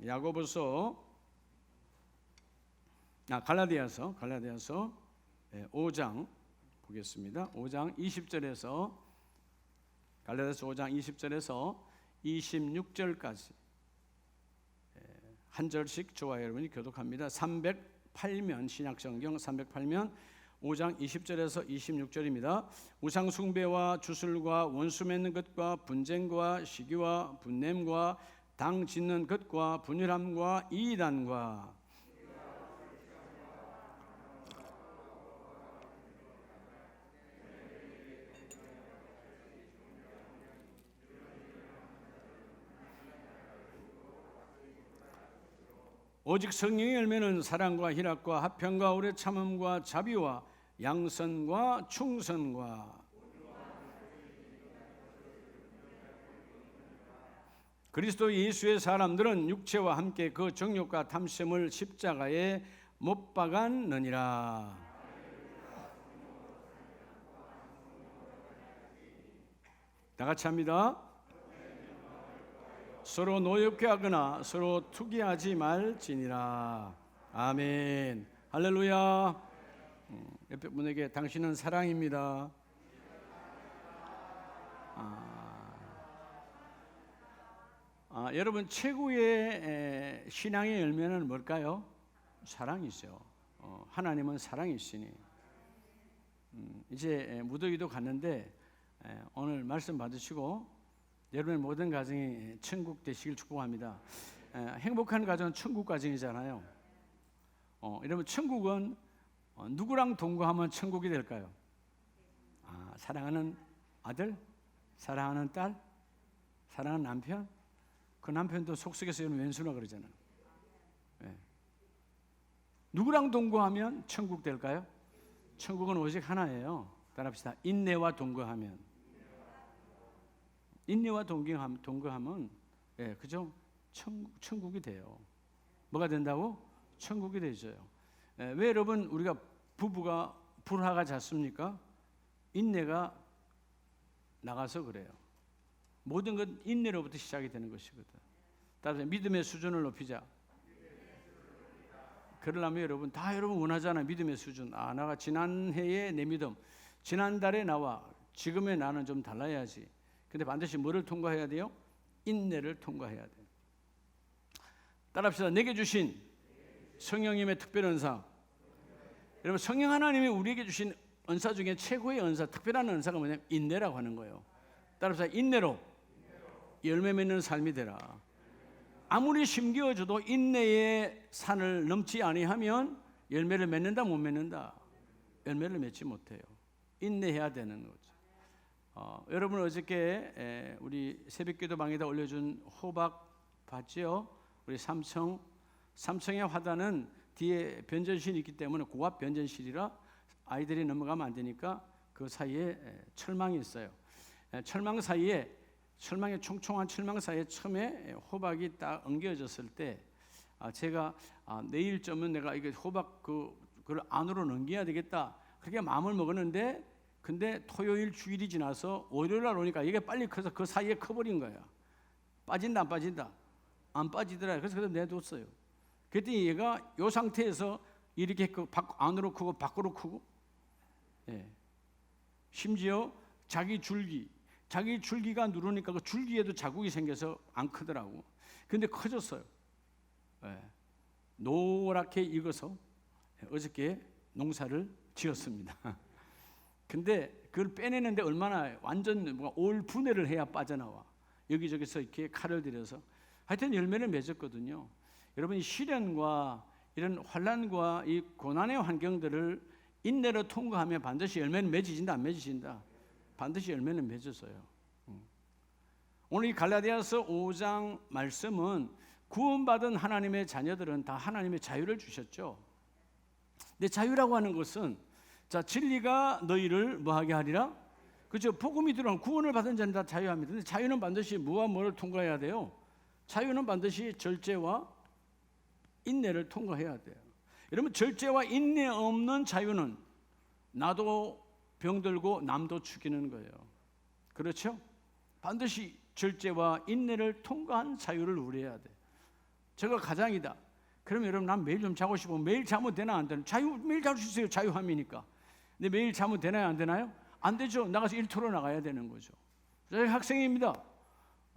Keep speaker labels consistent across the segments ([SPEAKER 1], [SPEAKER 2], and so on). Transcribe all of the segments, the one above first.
[SPEAKER 1] 야고보서 갈라디아서 5장 보겠습니다. 5장 20절에서 갈라디아서 5장 20절에서 26절까지 한 절씩 저와 여러분이 교독합니다. 308면 신약성경 308면 5장 20절에서 26절입니다. 우상 숭배와 주술과 원수 맺는 것과 분쟁과 시기와 분냄과 당 짓는 것과 분열함과 이단과 오직 성령의 열매는 사랑과 희락과 화평과 오래 참음과 자비와 양선과 충성과 그리스도 예수의 사람들은 육체와 함께 그 정욕과 탐심을 십자가에 못 박았느니라. 다 같이 합니다. 서로 노엽게 하거나 서로 투기하지 말지니라. 아멘. 할렐루야. 옆에 분에게 당신은 사랑입니다. 여러분 최고의 신앙의 열매는 뭘까요? 사랑이죠. 하나님은 사랑이시니 이제 무더기도 갔는데 오늘 말씀 받으시고 여러분의 모든 가정이 천국 되시길 축복합니다. 행복한 가정은 천국 가정이잖아요. 여러분 천국은 누구랑 동거하면 천국이 될까요? 사랑하는 아들, 사랑하는 딸, 사랑하는 남편. 그 남편도 속속에서 왼수라 그러잖아요. 누구랑 동거하면 천국 될까요? 천국은 오직 하나예요. 따라합시다. 인내와 동거하면. 인내와 동거하면 그죠? 천국이 돼요. 뭐가 된다고? 천국이 되죠. 왜 여러분 우리가 부부가 불화가 잦습니까? 인내가 나가서 그래요. 모든 건 인내로부터 시작이 되는 것이거든. 따라서 믿음의 수준을 높이자. 그러려면 여러분 다 여러분 원하잖아요. 믿음의 수준. 내가 지난해의 내 믿음, 지난달에 나와 지금의 나는 좀 달라야지. 근데 반드시 뭐를 통과해야 돼요? 인내를 통과해야 돼요. 따라합시다. 내게 주신 성령님의 특별 은사. 여러분 성령 하나님이 우리에게 주신 은사 중에 최고의 은사, 특별한 은사가 뭐냐면 인내라고 하는 거예요. 따라서 인내로 열매 맺는 삶이 되라. 아무리 심겨져도 인내의 산을 넘지 아니하면 열매를 맺는다 못 맺는다? 열매를 맺지 못해요. 인내해야 되는 거죠. 여러분 어저께 우리 새벽기도 방에다 올려준 호박 봤죠? 우리 삼청의 화단은 뒤에 변전실이 있기 때문에 고압 변전실이라 아이들이 넘어가면 안 되니까 그 사이에 철망이 있어요. 철망의 총총한 철망 사이에 처음에 호박이 딱 엉겨졌을 때 제가 내일쯤은 내가 이게 호박 그걸 안으로 넘겨야 되겠다 그렇게 마음을 먹었는데 근데 토요일 주일이 지나서 월요일 날 오니까 이게 빨리 커서 그 사이에 커버린 거야. 빠진다 안 빠진다? 안 빠지더라. 그래서 내뒀어요. 그랬더니 얘가 이 상태에서 이렇게 안으로 크고 밖으로 크고 심지어 자기 줄기가 누르니까 그 줄기에도 자국이 생겨서 안 크더라고. 근데 커졌어요. 노랗게 익어서 어저께 농사를 지었습니다. 근데 그걸 빼내는데 얼마나 완전 올 분해를 해야 빠져나와. 여기저기서 이렇게 칼을 들여서 하여튼 열매를 맺었거든요. 여러분 이 시련과 이런 환난과 이 고난의 환경들을 인내로 통과하면 반드시 열매는 맺어진다 안 맺어진다? 반드시 열매는 맺었어요. 오늘 이 갈라디아서 5장 말씀은 구원받은 하나님의 자녀들은 다 하나님의 자유를 주셨죠. 근데 자유라고 하는 것은 진리가 너희를 뭐하게 하리라? 그렇죠. 복음이 들어오면 구원을 받은 자는 다 자유합니다. 근데 자유는 반드시 무와 뭐를 통과해야 돼요? 자유는 반드시 절제와 인내를 통과해야 돼요. 여러분 절제와 인내 없는 자유는 나도 병들고 남도 죽이는 거예요. 그렇죠? 반드시 절제와 인내를 통과한 자유를 누려야 돼. 저거 가장이다. 그러면 여러분 난 매일 좀 자고 싶어. 매일 자면 되나 안 되나? 매일 잘 수 있어요. 자유함이니까. 근데 매일 자면 되나요 안 되나요? 안 되죠. 나가서 일터로 나가야 되는 거죠. 저희 학생입니다.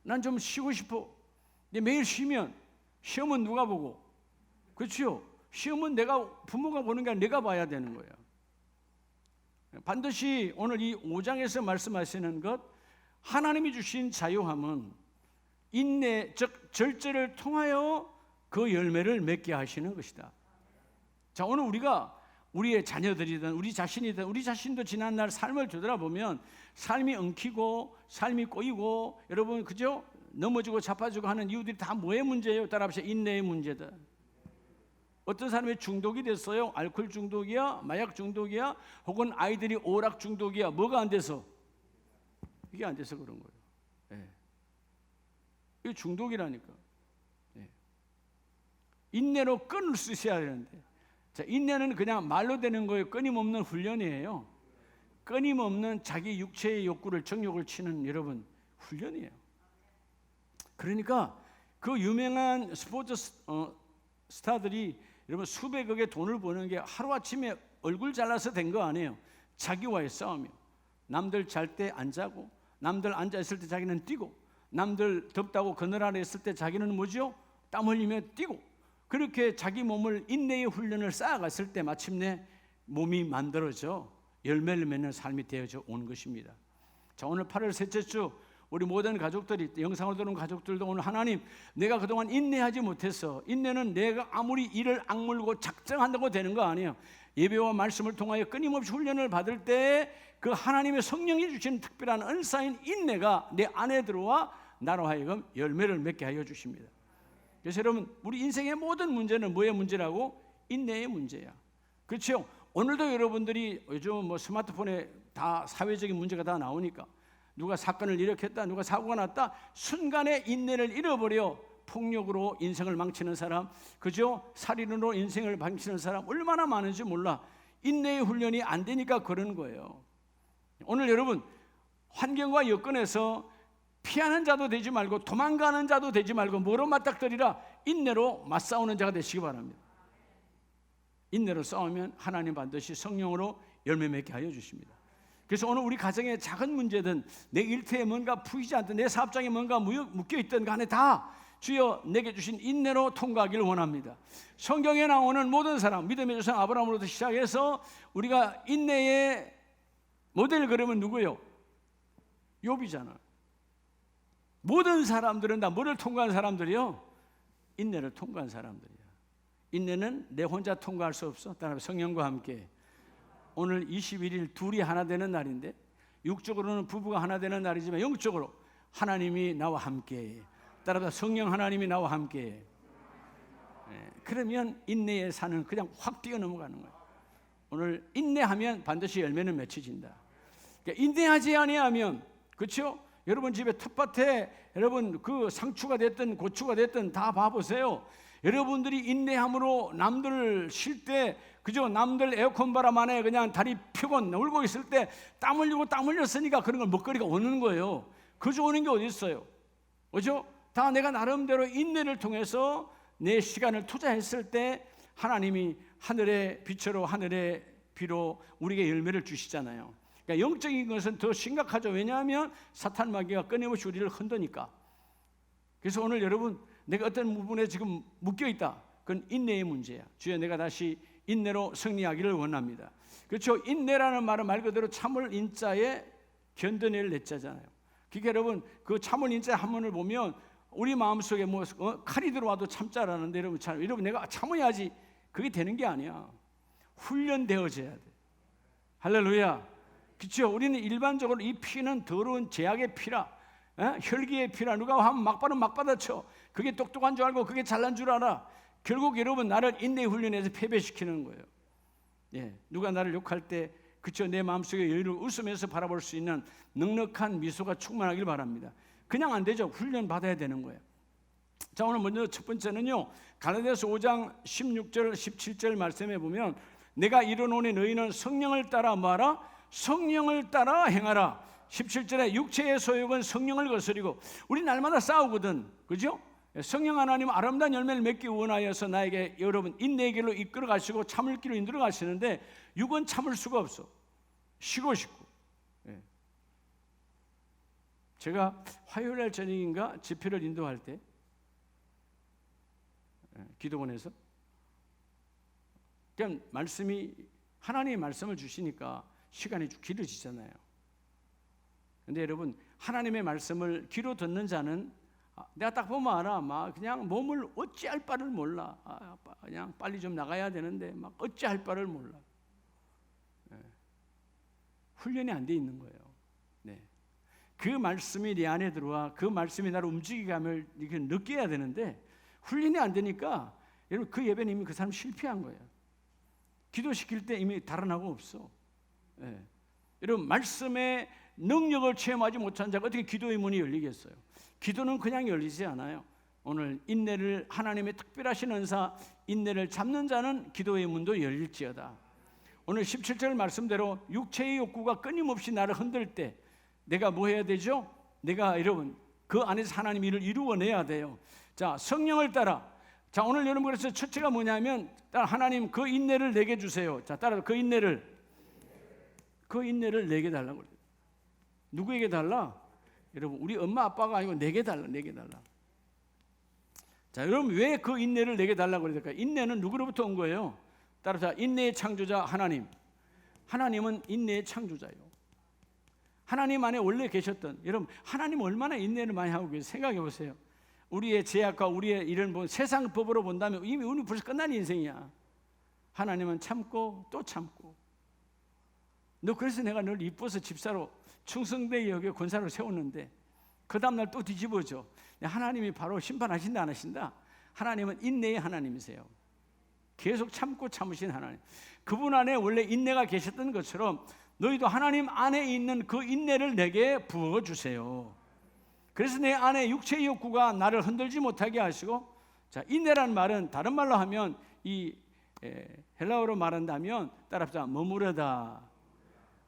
[SPEAKER 1] 난 좀 쉬고 싶어. 근데 매일 쉬면 시험은 누가 보고? 그렇죠? 시험은 부모가 보는 게 아니라 내가 봐야 되는 거예요. 반드시 오늘 이 5장에서 말씀하시는 것, 하나님이 주신 자유함은 인내, 즉 절제를 통하여 그 열매를 맺게 하시는 것이다. 자, 오늘 우리가 우리의 자녀들이든 우리 자신이든 우리 자신도 지난날 삶을 되돌아보면 삶이 엉키고 삶이 꼬이고 여러분 그죠? 넘어지고 자빠지고 하는 이유들이 다 뭐의 문제예요? 따라합시다. 인내의 문제다. 어떤 사람이 중독이 됐어요. 알코올 중독이야, 마약 중독이야, 혹은 아이들이 오락 중독이야. 뭐가 안 돼서? 이게 안 돼서 그런 거예요. 네. 이게 중독이라니까. 네. 인내로 끊을 수 있어야 되는데, 자, 인내는 그냥 말로 되는 거예요. 끊임없는 훈련이에요. 끊임없는 자기 육체의 욕구를 정욕을 치는 여러분 훈련이에요. 그러니까 그 유명한 스포츠 스타들이 여러분 수백억의 돈을 버는 게 하루아침에 얼굴 잘라서 된 거 아니에요. 자기와의 싸움이에요. 남들 잘 때 안 자고, 남들 앉아 있을 때 자기는 뛰고, 남들 덥다고 그늘 아래 있을 때 자기는 뭐죠? 땀 흘리며 뛰고, 그렇게 자기 몸을 인내의 훈련을 쌓아갔을 때 마침내 몸이 만들어져 열매를 맺는 삶이 되어져 온 것입니다. 자, 오늘 8월 셋째 주 우리 모든 가족들이, 영상을 들은 가족들도 오늘 하나님, 내가 그동안 인내하지 못했어. 인내는 내가 아무리 이를 악물고 작정한다고 되는 거 아니에요. 예배와 말씀을 통하여 끊임없이 훈련을 받을 때 그 하나님의 성령이 주신 특별한 은사인 인내가 내 안에 들어와 나로 하여금 열매를 맺게 하여 주십니다. 그래서 여러분, 우리 인생의 모든 문제는 뭐의 문제라고? 인내의 문제야. 그렇죠? 오늘도 여러분들이 요즘 뭐 스마트폰에 다 사회적인 문제가 다 나오니까 누가 사건을 일으켰다, 누가 사고가 났다, 순간에 인내를 잃어버려 폭력으로 인생을 망치는 사람, 그죠? 살인으로 인생을 망치는 사람 얼마나 많은지 몰라. 인내의 훈련이 안 되니까 그런 거예요. 오늘 여러분, 환경과 여건에서 피하는 자도 되지 말고 도망가는 자도 되지 말고 뭐로 맞닥뜨리라? 인내로 맞싸우는 자가 되시기 바랍니다. 인내로 싸우면 하나님 반드시 성령으로 열매 맺게 하여 주십니다. 그래서 오늘 우리 가정의 작은 문제든 내 일터에 뭔가 풀리지 않든 내 사업장에 뭔가 묶여있든 간에 다 주여 내게 주신 인내로 통과하기를 원합니다. 성경에 나오는 모든 사람, 믿음의 조상 아브라함으로부터 시작해서 우리가 인내의 모델 그러면 누구예요? 욥이잖아. 모든 사람들은 다 뭐를 통과한 사람들이요? 인내를 통과한 사람들이야. 인내는 내 혼자 통과할 수 없어. 따라 성령과 함께. 오늘 21일 둘이 하나 되는 날인데 육적으로는 부부가 하나 되는 날이지만 영적으로 하나님이 나와 함께, 따라서 성령 하나님이 나와 함께. 그러면 인내의 산은 그냥 확 뛰어넘어가는 거예요. 오늘 인내하면 반드시 열매는 맺혀진다. 그러니까 인내하지 아니하면, 그렇죠? 여러분 집에 텃밭에 여러분 그 상추가 됐든 고추가 됐든 다 봐보세요. 여러분들이 인내함으로 남들 쉴 때, 그죠? 남들 에어컨 바람 안에 그냥 다리 펴고 놀고 있을 때 땀 흘리고 땀 흘렸으니까 그런 걸 먹거리가 오는 거예요. 그저 오는 게 어디 있어요? 그죠? 다 내가 나름대로 인내를 통해서 내 시간을 투자했을 때 하나님이 하늘의 빛으로 하늘의 비로 우리에게 열매를 주시잖아요. 그러니까 영적인 것은 더 심각하죠. 왜냐하면 사탄 마귀가 끊임없이 우리를 흔드니까. 그래서 오늘 여러분, 내가 어떤 부분에 지금 묶여있다, 그건 인내의 문제야. 주여, 내가 다시 인내로 승리하기를 원합니다. 그렇죠? 인내라는 말은 말 그대로 참을 인자에 견뎌낼 내자잖아요. 그러니까 여러분, 그 참을 인자 한문을 보면 우리 마음속에 뭐 칼이 들어와도 참자라는데, 여러분 내가 참아야지 그게 되는 게 아니야. 훈련되어져야 돼. 할렐루야. 그렇죠? 우리는 일반적으로 이 피는 더러운 제약의 피라, 혈기의 피라. 누가 하면 막 받아쳐. 그게 똑똑한 줄 알고 그게 잘난 줄 알아. 결국 여러분, 나를 인내 훈련해서 패배시키는 거예요. 예, 누가 나를 욕할 때, 그쵸, 내 마음속에 여유를 웃으면서 바라볼 수 있는 넉넉한 미소가 충만하길 바랍니다. 그냥 안 되죠. 훈련 받아야 되는 거예요. 자, 오늘 먼저 첫 번째는요, 갈라디아서 5장 16절 17절 말씀에 보면, 내가 이르노니 너희는 성령을 따라 뭐하라? 성령을 따라 행하라. 17절에 육체의 소욕은 성령을 거스리고, 우리 날마다 싸우거든, 그죠? 성령 하나님은 아름다운 열매를 맺기 원하여서 나에게 여러분 인내의 길로 이끌어 가시고 참을 길로 인도해 가시는데 육은 참을 수가 없어. 쉬고 싶고. 제가 화요일날 저녁인가 집회를 인도할 때 기도원에서 그냥 말씀이 하나님의 말씀을 주시니까 시간이 좀 길어지잖아요. 근데 여러분 하나님의 말씀을 귀로 듣는 자는 내가 딱 보면 알아. 막 그냥 몸을 어찌할 바를 몰라. 그냥 빨리 좀 나가야 되는데 막 어찌할 바를 몰라. 훈련이 안 돼 있는 거예요. 네. 그 말씀이 내 안에 들어와 그 말씀이 나를 움직이게 하면 이렇게 느껴야 되는데 훈련이 안 되니까 여러분 그 예배는 이미 그 사람 실패한 거예요. 기도시킬 때 이미 달아나고 없어. 여러분 말씀의 능력을 체험하지 못한 자가 어떻게 기도의 문이 열리겠어요? 기도는 그냥 열리지 않아요. 오늘 인내를 하나님의 특별하신 은사 인내를 잡는 자는 기도의 문도 열릴지어다. 오늘 17절 말씀대로 육체의 욕구가 끊임없이 나를 흔들 때 내가 뭐 해야 되죠? 내가 여러분 그 안에서 하나님 일을 이루어내야 돼요. 자, 성령을 따라. 자, 오늘 여러분 그래서 첫째가 뭐냐면 하나님 그 인내를 내게 주세요. 자, 따라서 그 인내를 내게 달라고 그래요. 누구에게 달라? 여러분 우리 엄마 아빠가 아니고 내게 달라. 자, 여러분 왜 그 인내를 내게 달라고 그래야 될까요? 인내는 누구로부터 온 거예요? 따라서 인내의 창조자 하나님. 하나님은 인내의 창조자예요. 하나님 안에 원래 계셨던 여러분 하나님 얼마나 인내를 많이 하고 계세요? 생각해 보세요. 우리의 죄악과 우리의 이런 세상 법으로 본다면 이미 우리 벌써 끝난 인생이야. 하나님은 참고 또 참고. 너 그래서 내가 널 이뻐서 집사로 충성대 역에 권사로 세웠는데 그 다음날 또 뒤집어져. 하나님이 바로 심판하신다 안 하신다? 하나님은 인내의 하나님이세요. 계속 참고 참으신 하나님. 그분 안에 원래 인내가 계셨던 것처럼 너희도 하나님 안에 있는 그 인내를 내게 부어주세요. 그래서 내 안에 육체의 욕구가 나를 흔들지 못하게 하시고, 자, 인내라는 말은 다른 말로 하면 이 헬라어로 말한다면 따라합시다. 머무르다.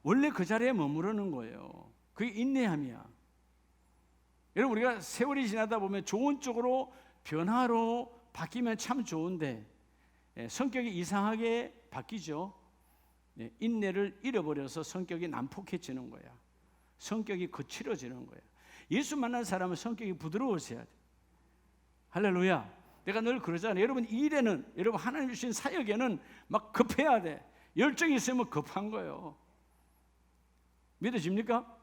[SPEAKER 1] 원래 그 자리에 머무르는 거예요. 그게 인내함이야. 여러분 우리가 세월이 지나다 보면 좋은 쪽으로 변화로 바뀌면 참 좋은데 성격이 이상하게 바뀌죠. 인내를 잃어버려서 성격이 난폭해지는 거야. 성격이 거칠어지는 거야. 예수 만난 사람은 성격이 부드러워져야 돼. 할렐루야. 내가 늘 그러잖아요. 여러분 일에는 여러분 하나님 주신 사역에는 막 급해야 돼. 열정이 있으면 급한 거예요. 믿어집니까?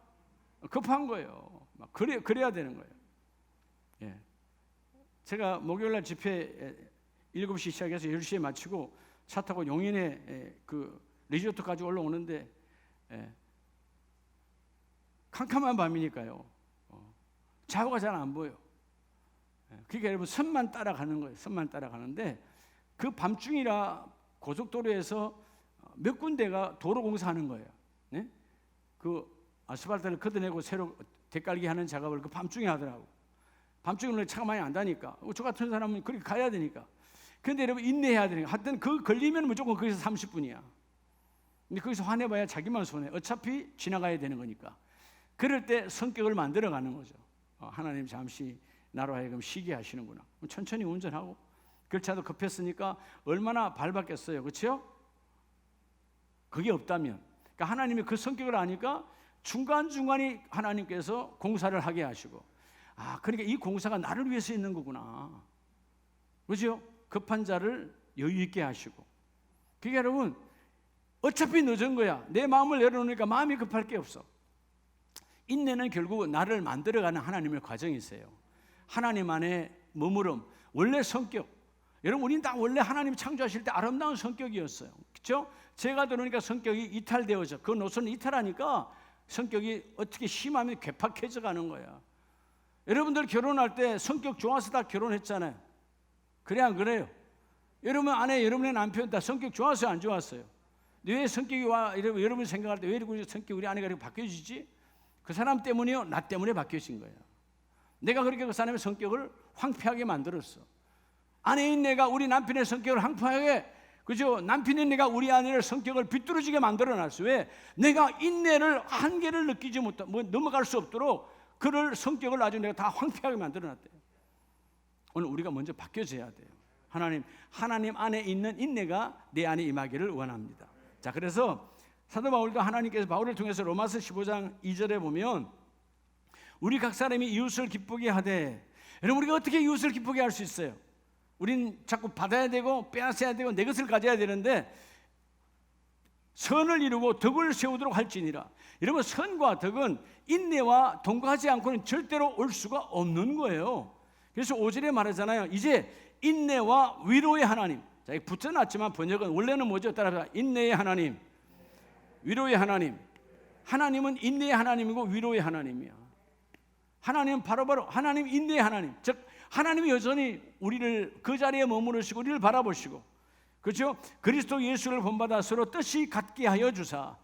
[SPEAKER 1] 급한 거예요. 막 그래야 되는 거예요. 예. 제가 목요일날 집회 7시 시작해서 10시에 마치고 차 타고 용인에 그 리조트까지 올라오는데 캄캄한 밤이니까요. 좌우가 잘 안 보여. 그러니까 여러분 선만 따라가는 거예요. 선만 따라가는데 그 밤중이라 고속도로에서 몇 군데가 도로 공사하는 거예요. 네? 그 아스팔트를 걷어내고 새로 대깔기 하는 작업을 그 밤중에 하더라고. 밤중에 차가 많이 안 다니까. 저 같은 사람은 그렇게 가야 되니까. 그런데 여러분 인내해야 되니까. 하여튼 그 걸리면 무조건 거기서 30분이야. 근데 거기서 화내봐야 자기만 손해. 어차피 지나가야 되는 거니까. 그럴 때 성격을 만들어가는 거죠. 하나님 잠시 나로 하여금 쉬게 하시는구나. 천천히 운전하고. 결차도 급했으니까 얼마나 밟았겠어요. 그렇죠? 그게 없다면. 그러니까 하나님이 그 성격을 아니까 중간중간에 하나님께서 공사를 하게 하시고, 그러니까 이 공사가 나를 위해서 있는 거구나. 그렇죠? 급한 자를 여유 있게 하시고. 그러니까 여러분 어차피 늦은 거야. 내 마음을 내려놓으니까 마음이 급할 게 없어. 인내는 결국 나를 만들어가는 하나님의 과정이세요. 하나님 안에 머무름, 원래 성격. 여러분 우리는 다 원래 하나님 창조하실 때 아름다운 성격이었어요. 그렇죠? 제가 들어오니까 성격이 이탈되어져. 그 노선을 이탈하니까 성격이 어떻게 심하면 괴팍해져 가는 거야. 여러분들 결혼할 때 성격 좋아서 다 결혼했잖아요. 그래 안 그래요? 여러분 아내, 여러분의 남편 다 성격 좋았어요, 안 좋았어요? 왜 성격이 여러분이 생각할 때 왜 이렇게 성격이 우리 아내가 이렇게 바뀌어지지? 그 사람 때문이요? 나 때문에 바뀌어진 거예요. 내가 그렇게 그 사람의 성격을 황폐하게 만들었어. 아내인 내가 우리 남편의 성격을 황폐하게, 그죠? 남편인 내가 우리 아내의 성격을 비뚤어지게 만들어놨어. 왜? 내가 인내를 한계를 느끼지 못하고 넘어갈 수 없도록 그를 성격을 아주 내가 다 황폐하게 만들어놨대요. 오늘 우리가 먼저 바뀌어져야 돼요. 하나님 안에 있는 인내가 내 안에 임하기를 원합니다. 자, 그래서 사도 바울도 하나님께서 바울을 통해서 로마서 15장 2절에 보면 우리 각 사람이 이웃을 기쁘게 하되, 여러분 우리가 어떻게 이웃을 기쁘게 할 수 있어요? 우린 자꾸 받아야 되고 빼앗아야 되고 내 것을 가져야 되는데, 선을 이루고 덕을 세우도록 할지니라. 여러분, 선과 덕은 인내와 동거하지 않고는 절대로 올 수가 없는 거예요. 그래서 5절에 말하잖아요. 이제 인내와 위로의 하나님. 자, 붙여놨지만 번역은 원래는 뭐죠? 따라서 인내의 하나님, 위로의 하나님. 하나님은 인내의 하나님이고 위로의 하나님이야. 하나님은 바로바로 하나님, 인내의 하나님. 즉 하나님이 여전히 우리를 그 자리에 머무르시고 우리를 바라보시고, 그렇죠? 그리스도 예수를 본받아 서로 뜻이 같게 하여 주사,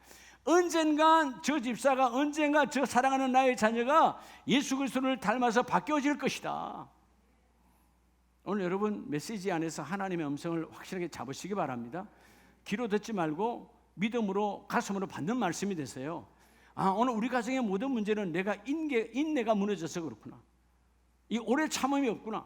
[SPEAKER 1] 언젠간 저 집사가, 언젠가 저 사랑하는 나의 자녀가 예수 그리스도를 닮아서 바뀌어질 것이다. 오늘 여러분 메시지 안에서 하나님의 음성을 확실하게 잡으시기 바랍니다. 귀로 듣지 말고 믿음으로, 가슴으로 받는 말씀이 되세요. 오늘 우리 가정의 모든 문제는 내가 인내가 무너져서 그렇구나. 이 오래 참음이 없구나.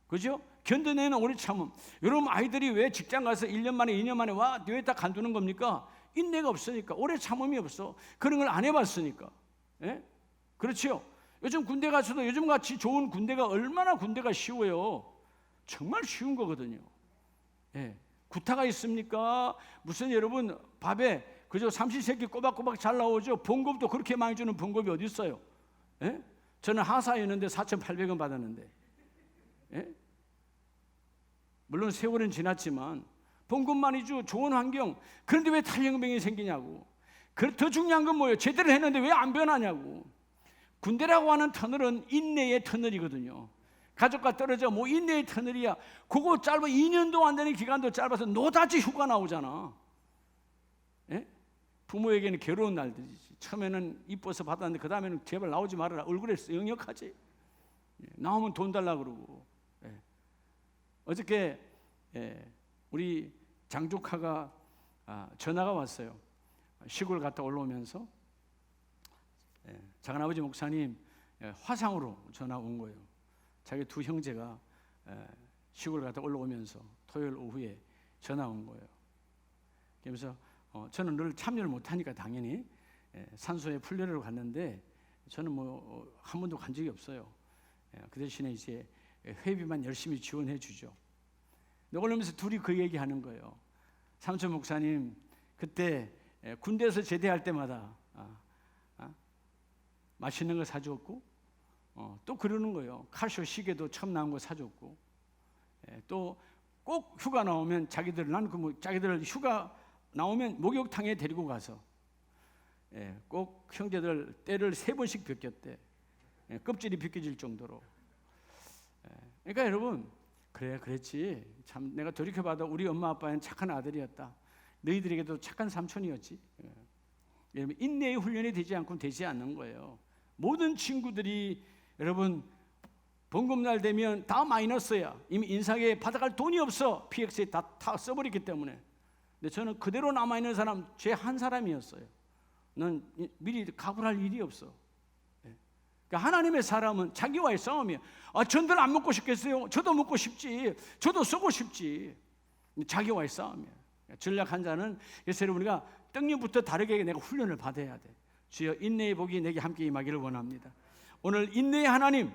[SPEAKER 1] 그죠? 견뎌내는 오래 참음. 여러분 아이들이 왜 직장 가서 1년 만에 2년 만에 와 왜 다 간두는 겁니까? 인내가 없으니까, 오래 참음이 없어. 그런 걸 안 해봤으니까. 예? 그렇지요? 요즘 군대 가서도 요즘같이 좋은 군대가 얼마나 군대가 쉬워요. 정말 쉬운 거거든요. 예. 구타가 있습니까? 무슨 여러분 밥에 그저 삼시세끼 꼬박꼬박 잘 나오죠. 봉급도 그렇게 많이 주는 봉급이 어디 있어요? 예? 저는 하사였는데 4,800원 받았는데, 예? 물론 세월은 지났지만 봉급만 주, 좋은 환경. 그런데 왜 탈영병이 생기냐고. 더 중요한 건 뭐예요? 제대로 했는데 왜 안 변하냐고. 군대라고 하는 터널은 인내의 터널이거든요. 가족과 떨어져 뭐 인내의 터널이야. 그거 짧아 2년도 안 되는 기간도 짧아서 노다지 휴가 나오잖아. 예? 부모에게는 괴로운 날들이지. 처음에는 이뻐서 받았는데 그 다음에는 제발 나오지 말아라. 얼굴에 영역하지. 나오면 돈 달라 그러고. 어저께 우리 장조카가 전화가 왔어요. 시골 갔다 올라오면서 작은아버지 목사님 화상으로 전화 온 거예요. 자기 두 형제가 시골 갔다 올라오면서 토요일 오후에 전화 온 거예요. 그러면서 저는 늘 참여를 못하니까 당연히 산소에 훈련을 갔는데, 저는 뭐 한 번도 간 적이 없어요. 그 대신에 이제 회비만 열심히 지원해 주죠. 올라오면서 둘이 그 얘기하는 거예요. 삼촌 목사님, 그때 군대에서 제대할 때마다 맛있는 거 사줬고, 또 그러는 거예요. 카시오 시계도 처음 나온 거 사줬고, 또 꼭 휴가 나오면 자기들 휴가 나오면 목욕탕에 데리고 가서 꼭 형제들 때를 3번씩 벗겼대. 껍질이 벗겨질 정도로. 그러니까 여러분, 그랬지. 참 내가 돌이켜봐도 우리 엄마 아빠는 착한 아들이었다. 너희들에게도 착한 삼촌이었지. 여러분, 인내의 훈련이 되지 않고는 되지 않는 거예요. 모든 친구들이 여러분 봉급날 되면 다 마이너스야. 이미 인상에 받아갈 돈이 없어. PX에 다 써버렸기 때문에. 근데 저는 그대로 남아있는 사람, 제 한 사람이었어요. 난 미리 각오할 일이 없어. 그러니까 하나님의 사람은 자기와의 싸움이에요. 전들 안 먹고 싶겠어요? 저도 먹고 싶지. 저도 쓰고 싶지. 자기와의 싸움이에요. 전략한 자는, 그래서 우리가 떡잎부터 다르게 내가 훈련을 받아야 돼. 주여 인내의 복이 내게 함께 임하기를 원합니다. 오늘 인내의 하나님,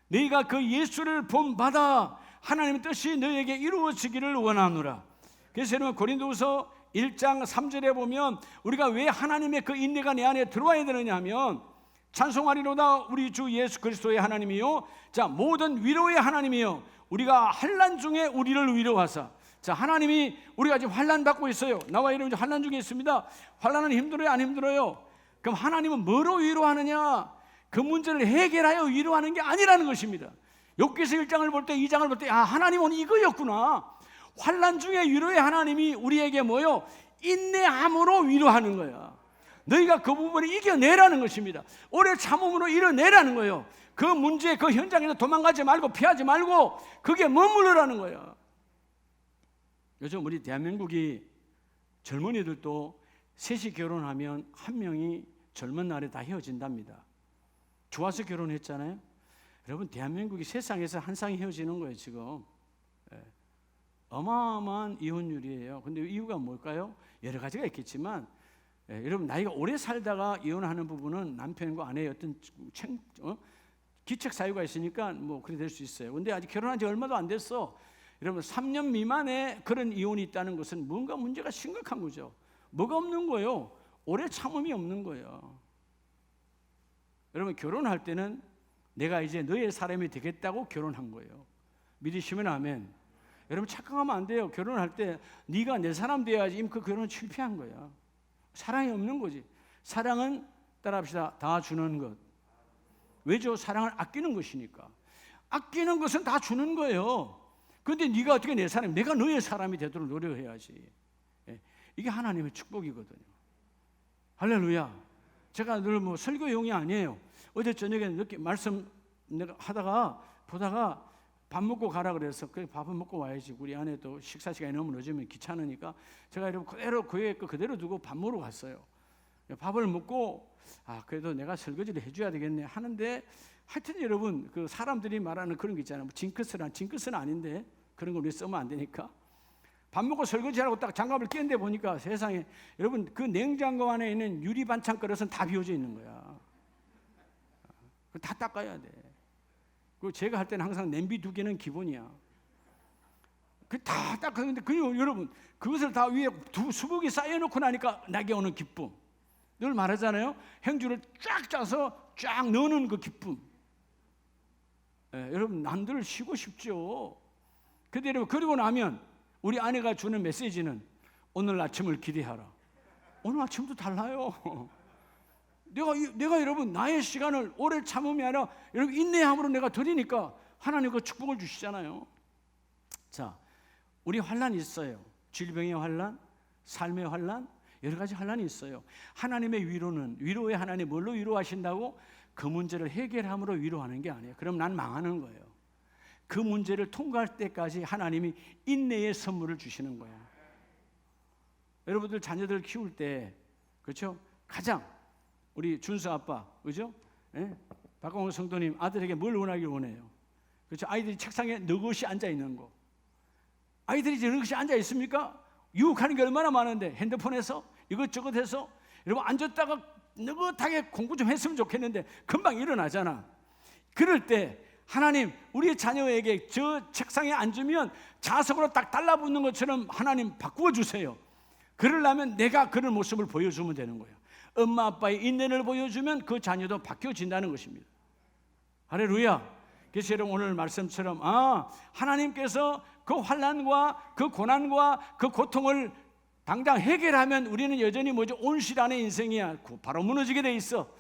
[SPEAKER 1] 너희가 그 예수를 본받아 하나님의 뜻이 너희에게 이루어지기를 원하노라. 그래서 여러분 고린도후서 1장 3절에 보면 우리가 왜 하나님의 그 인내가 내 안에 들어와야 되느냐 하면, 찬송하리로다 우리 주 예수 그리스도의 하나님이요, 자 모든 위로의 하나님이요, 우리가 환난 중에 우리를 위로하사. 자, 하나님이 우리가 지금 환난 받고 있어요. 나와 여러분 환난 중에 있습니다. 환난은 힘들어요, 안 힘들어요? 그럼 하나님은 뭐로 위로하느냐? 그 문제를 해결하여 위로하는 게 아니라는 것입니다. 욥기서 1장을 볼 때, 2장을 볼 때, 하나님은 이거였구나. 환난 중에 위로의 하나님이 우리에게 뭐요? 인내함으로 위로하는 거야. 너희가 그 부분을 이겨내라는 것입니다. 오래 참음으로 이뤄내라는 거예요. 그 문제, 그 현장에서 도망가지 말고 피하지 말고 그게 머무르라는 거예요. 요즘 우리 대한민국이 젊은이들도 셋이 결혼하면 한 명이 젊은 날에 다 헤어진답니다. 좋아서 결혼했잖아요. 여러분, 대한민국이 세상에서 한 쌍이 헤어지는 거예요 지금. 어마어마한 이혼율이에요. 근데 이유가 뭘까요? 여러 가지가 있겠지만, 여러분, 나이가 오래 살다가 이혼하는 부분은 남편과 아내의 어떤 기책 사유가 있으니까 뭐 그래 될 수 있어요. 근데 아직 결혼한 지 얼마도 안 됐어. 여러분, 3년 미만의 그런 이혼이 있다는 것은 뭔가 문제가 심각한 거죠. 뭐가 없는 거예요? 오래 참음이 없는 거예요. 여러분, 결혼할 때는 내가 이제 너의 사람이 되겠다고 결혼한 거예요. 믿으시면 아멘. 여러분, 착각하면 안 돼요. 결혼할 때 네가 내 사람 돼야지. 그 결혼은 실패한 거야. 사랑이 없는 거지. 사랑은 따라합시다. 다 주는 것. 왜죠? 사랑을 아끼는 것이니까. 아끼는 것은 다 주는 거예요. 그런데 네가 어떻게 내 사람, 내가 너의 사람이 되도록 노력해야지. 이게 하나님의 축복이거든요. 할렐루야. 제가 늘 뭐 설교용이 아니에요. 어제 저녁에 늦게 말씀 내가 하다가 보다가 밥 먹고 가라 그래서 그 밥은 먹고 와야지. 우리 아내도 식사 시간이 너무 늦으면 귀찮으니까 제가 이러고 그대로 그대로 두고 밥 먹으러 갔어요. 밥을 먹고 그래도 내가 설거지를 해줘야 되겠네 하는데, 하여튼 여러분, 그 사람들이 말하는 그런 게 있잖아요. 징크스는 아닌데 그런 걸 우리 쓰면 안 되니까. 밥 먹고 설거지하고 딱 장갑을 끼는데 보니까 세상에, 여러분, 그 냉장고 안에 있는 유리 반찬 그릇은 다 비워져 있는 거야. 다 닦아야 돼. 그 제가 할 때는 항상 냄비 2개는 기본이야. 그 다 닦았는데, 여러분, 그것을 다 위에 수북이 쌓여놓고 나니까 나게 오는 기쁨. 늘 말하잖아요. 행주를 쫙 짜서 쫙 넣는 그 기쁨. 여러분, 남들 쉬고 싶죠. 근데 여러분, 그리고 나면 우리 아내가 주는 메시지는 오늘 아침을 기대하라. 오늘 아침도 달라요. 내가 여러분, 나의 시간을 오래 참음이 아니라 여러분 인내함으로 내가 드리니까 하나님 그 축복을 주시잖아요. 자, 우리 환란이 있어요. 질병의 환란, 삶의 환란, 여러 가지 환란이 있어요. 하나님의 위로는, 위로의 하나님 뭘로 위로하신다고? 그 문제를 해결함으로 위로하는 게 아니에요. 그럼 난 망하는 거예요. 그 문제를 통과할 때까지 하나님이 인내의 선물을 주시는 거예요. 여러분들 자녀들 키울 때, 그렇죠? 가장 우리 준수 아빠, 그죠? 박광호 성도님, 아들에게 뭘 원하길 원해요? 그렇죠? 아이들이 책상에 너것이 앉아 있는 거. 아이들이 이제 너것이 앉아 있습니까? 유혹하는 게 얼마나 많은데, 핸드폰에서 이것저것 해서, 여러분 앉았다가 느긋하게 공부 좀 했으면 좋겠는데 금방 일어나잖아. 그럴 때 하나님, 우리 자녀에게 저 책상에 앉으면 자석으로 딱 달라붙는 것처럼 하나님 바꾸어 주세요. 그러려면 내가 그런 모습을 보여주면 되는 거예요. 엄마 아빠의 인내를 보여주면 그 자녀도 바뀌어진다는 것입니다. 할렐루야. 그래서 여러분, 오늘 말씀처럼 하나님께서 그 환난과 그 고난과 그 고통을 당장 해결하면 우리는 여전히 온실안의 인생이야. 바로 무너지게 돼 있어.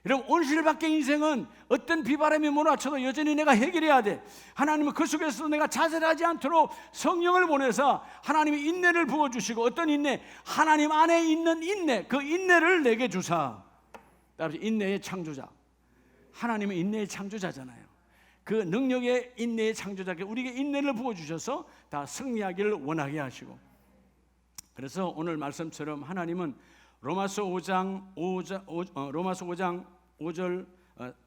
[SPEAKER 1] 여러분, 온실 밖의 인생은 어떤 비바람이 몰아쳐도 여전히 내가 해결해야 돼. 하나님은 그 속에서도 내가 좌절하지 않도록 성령을 보내서 하나님이 인내를 부어주시고, 어떤 인내? 하나님 안에 있는 인내, 그 인내를 내게 주사. 따라서 인내의 창조자. 하나님은 인내의 창조자잖아요. 그 능력의 인내의 창조자께 우리에게 인내를 부어주셔서 다 승리하기를 원하게 하시고, 그래서 오늘 말씀처럼 하나님은 로마서 5장 5절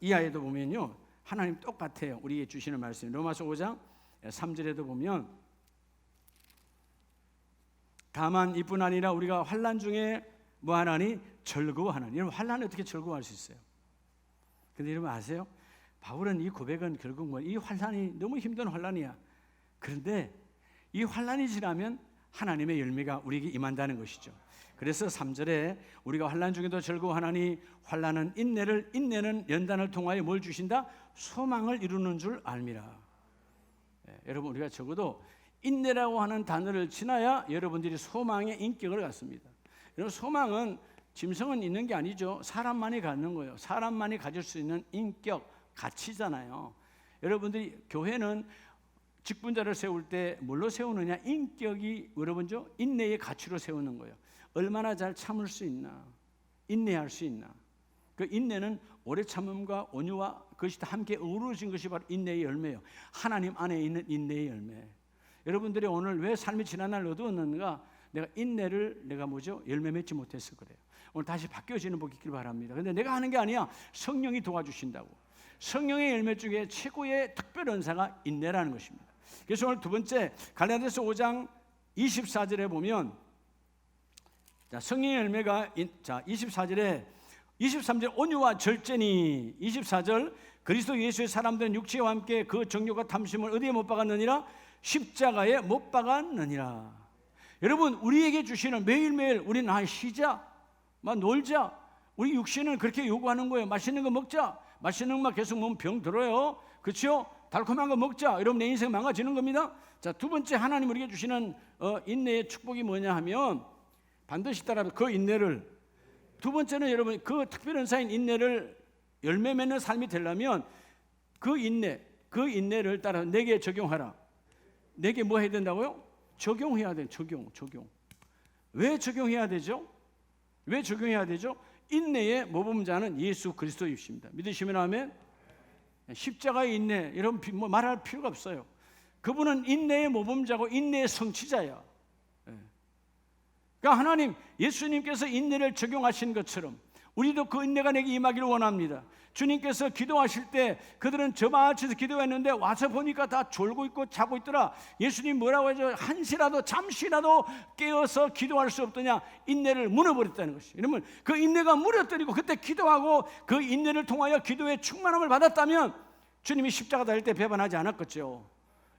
[SPEAKER 1] 이하에도 보면요, 하나님 똑같아요. 우리에게 주시는 말씀. 로마서 5장 3절에도 보면, 다만 이뿐 아니라 우리가 환난 중에 뭐 하나니? 즐거워하나니. 여러분, 환난을 어떻게 즐거워할 수 있어요? 근데 여러분 아세요? 바울은 이 고백은 결국 이 환난이 너무 힘든 환난이야. 그런데 이 환난이 지나면 하나님의 열매가 우리에게 임한다는 것이죠. 그래서 3절에 우리가 환난 중에도 즐거워하나니 환난은 인내를, 인내는 연단을 통하여 뭘 주신다? 소망을 이루는 줄 알미라. 여러분, 우리가 적어도 인내라고 하는 단어를 지나야 여러분들이 소망의 인격을 갖습니다. 여러분, 소망은 짐승은 있는 게 아니죠. 사람만이 갖는 거예요. 사람만이 가질 수 있는 인격, 가치잖아요. 여러분들이 교회는 직분자를 세울 때 뭘로 세우느냐? 인격이, 여러분죠? 인내의 가치로 세우는 거예요. 얼마나 잘 참을 수 있나, 인내할 수 있나. 그 인내는 오래 참음과 온유와 그것이 다 함께 어우러진 것이 바로 인내의 열매예요. 하나님 안에 있는 인내의 열매. 여러분들이 오늘 왜 삶이 지난날 어두웠는가? 내가 인내를 열매 맺지 못해서 그래요. 오늘 다시 바뀌어지는 복 있길 바랍니다. 근데 내가 하는 게 아니야. 성령이 도와주신다고. 성령의 열매 중에 최고의 특별 은사가 인내라는 것입니다. 그래서 오늘 두 번째 갈라디아서 5장 24절에 보면 성령의 열매가 24절에 23절 온유와 절제니 24절 그리스도 예수의 사람들은 육체와 함께 그 정욕과 탐심을 어디에 못 박았느니라? 십자가에 못 박았느니라. 여러분 우리에게 주시는 매일매일 우리는 쉬자, 놀자. 우리 육신은 그렇게 요구하는 거예요. 맛있는 거 먹자. 맛있는 것만 계속 먹으면 병 들어요. 그렇죠? 달콤한 거 먹자. 여러분 내 인생 망가지는 겁니다. 자, 두 번째 하나님 우리에게 주시는 인내의 축복이 뭐냐 하면 반드시 따라 그 인내를, 두 번째는 여러분 그 특별 은사인 인내를 열매 맺는 삶이 되려면 그 인내를 따라 내게 적용하라. 내게 뭐 해야 된다고요? 적용해야 돼. 적용. 왜 적용해야 되죠? 왜 적용해야 되죠? 인내의 모범자는 예수 그리스도이십니다. 믿으시면 아멘. 십자가의 인내, 여러분 말할 필요가 없어요. 그분은 인내의 모범자고 인내의 성취자야. 그러니까 하나님, 예수님께서 인내를 적용하신 것처럼 우리도 그 인내가 내게 임하기를 원합니다. 주님께서 기도하실 때 그들은 저마치서 기도했는데 와서 보니까 다 졸고 있고 자고 있더라. 예수님 뭐라고 하죠? 한시라도 잠시라도 깨어서 기도할 수 없더냐? 인내를 무너버렸다는 것이에요. 여러분 그 인내가 무너뜨리고 그때 기도하고 그 인내를 통하여 기도의 충만함을 받았다면 주님이 십자가 달릴 때 배반하지 않았겠죠.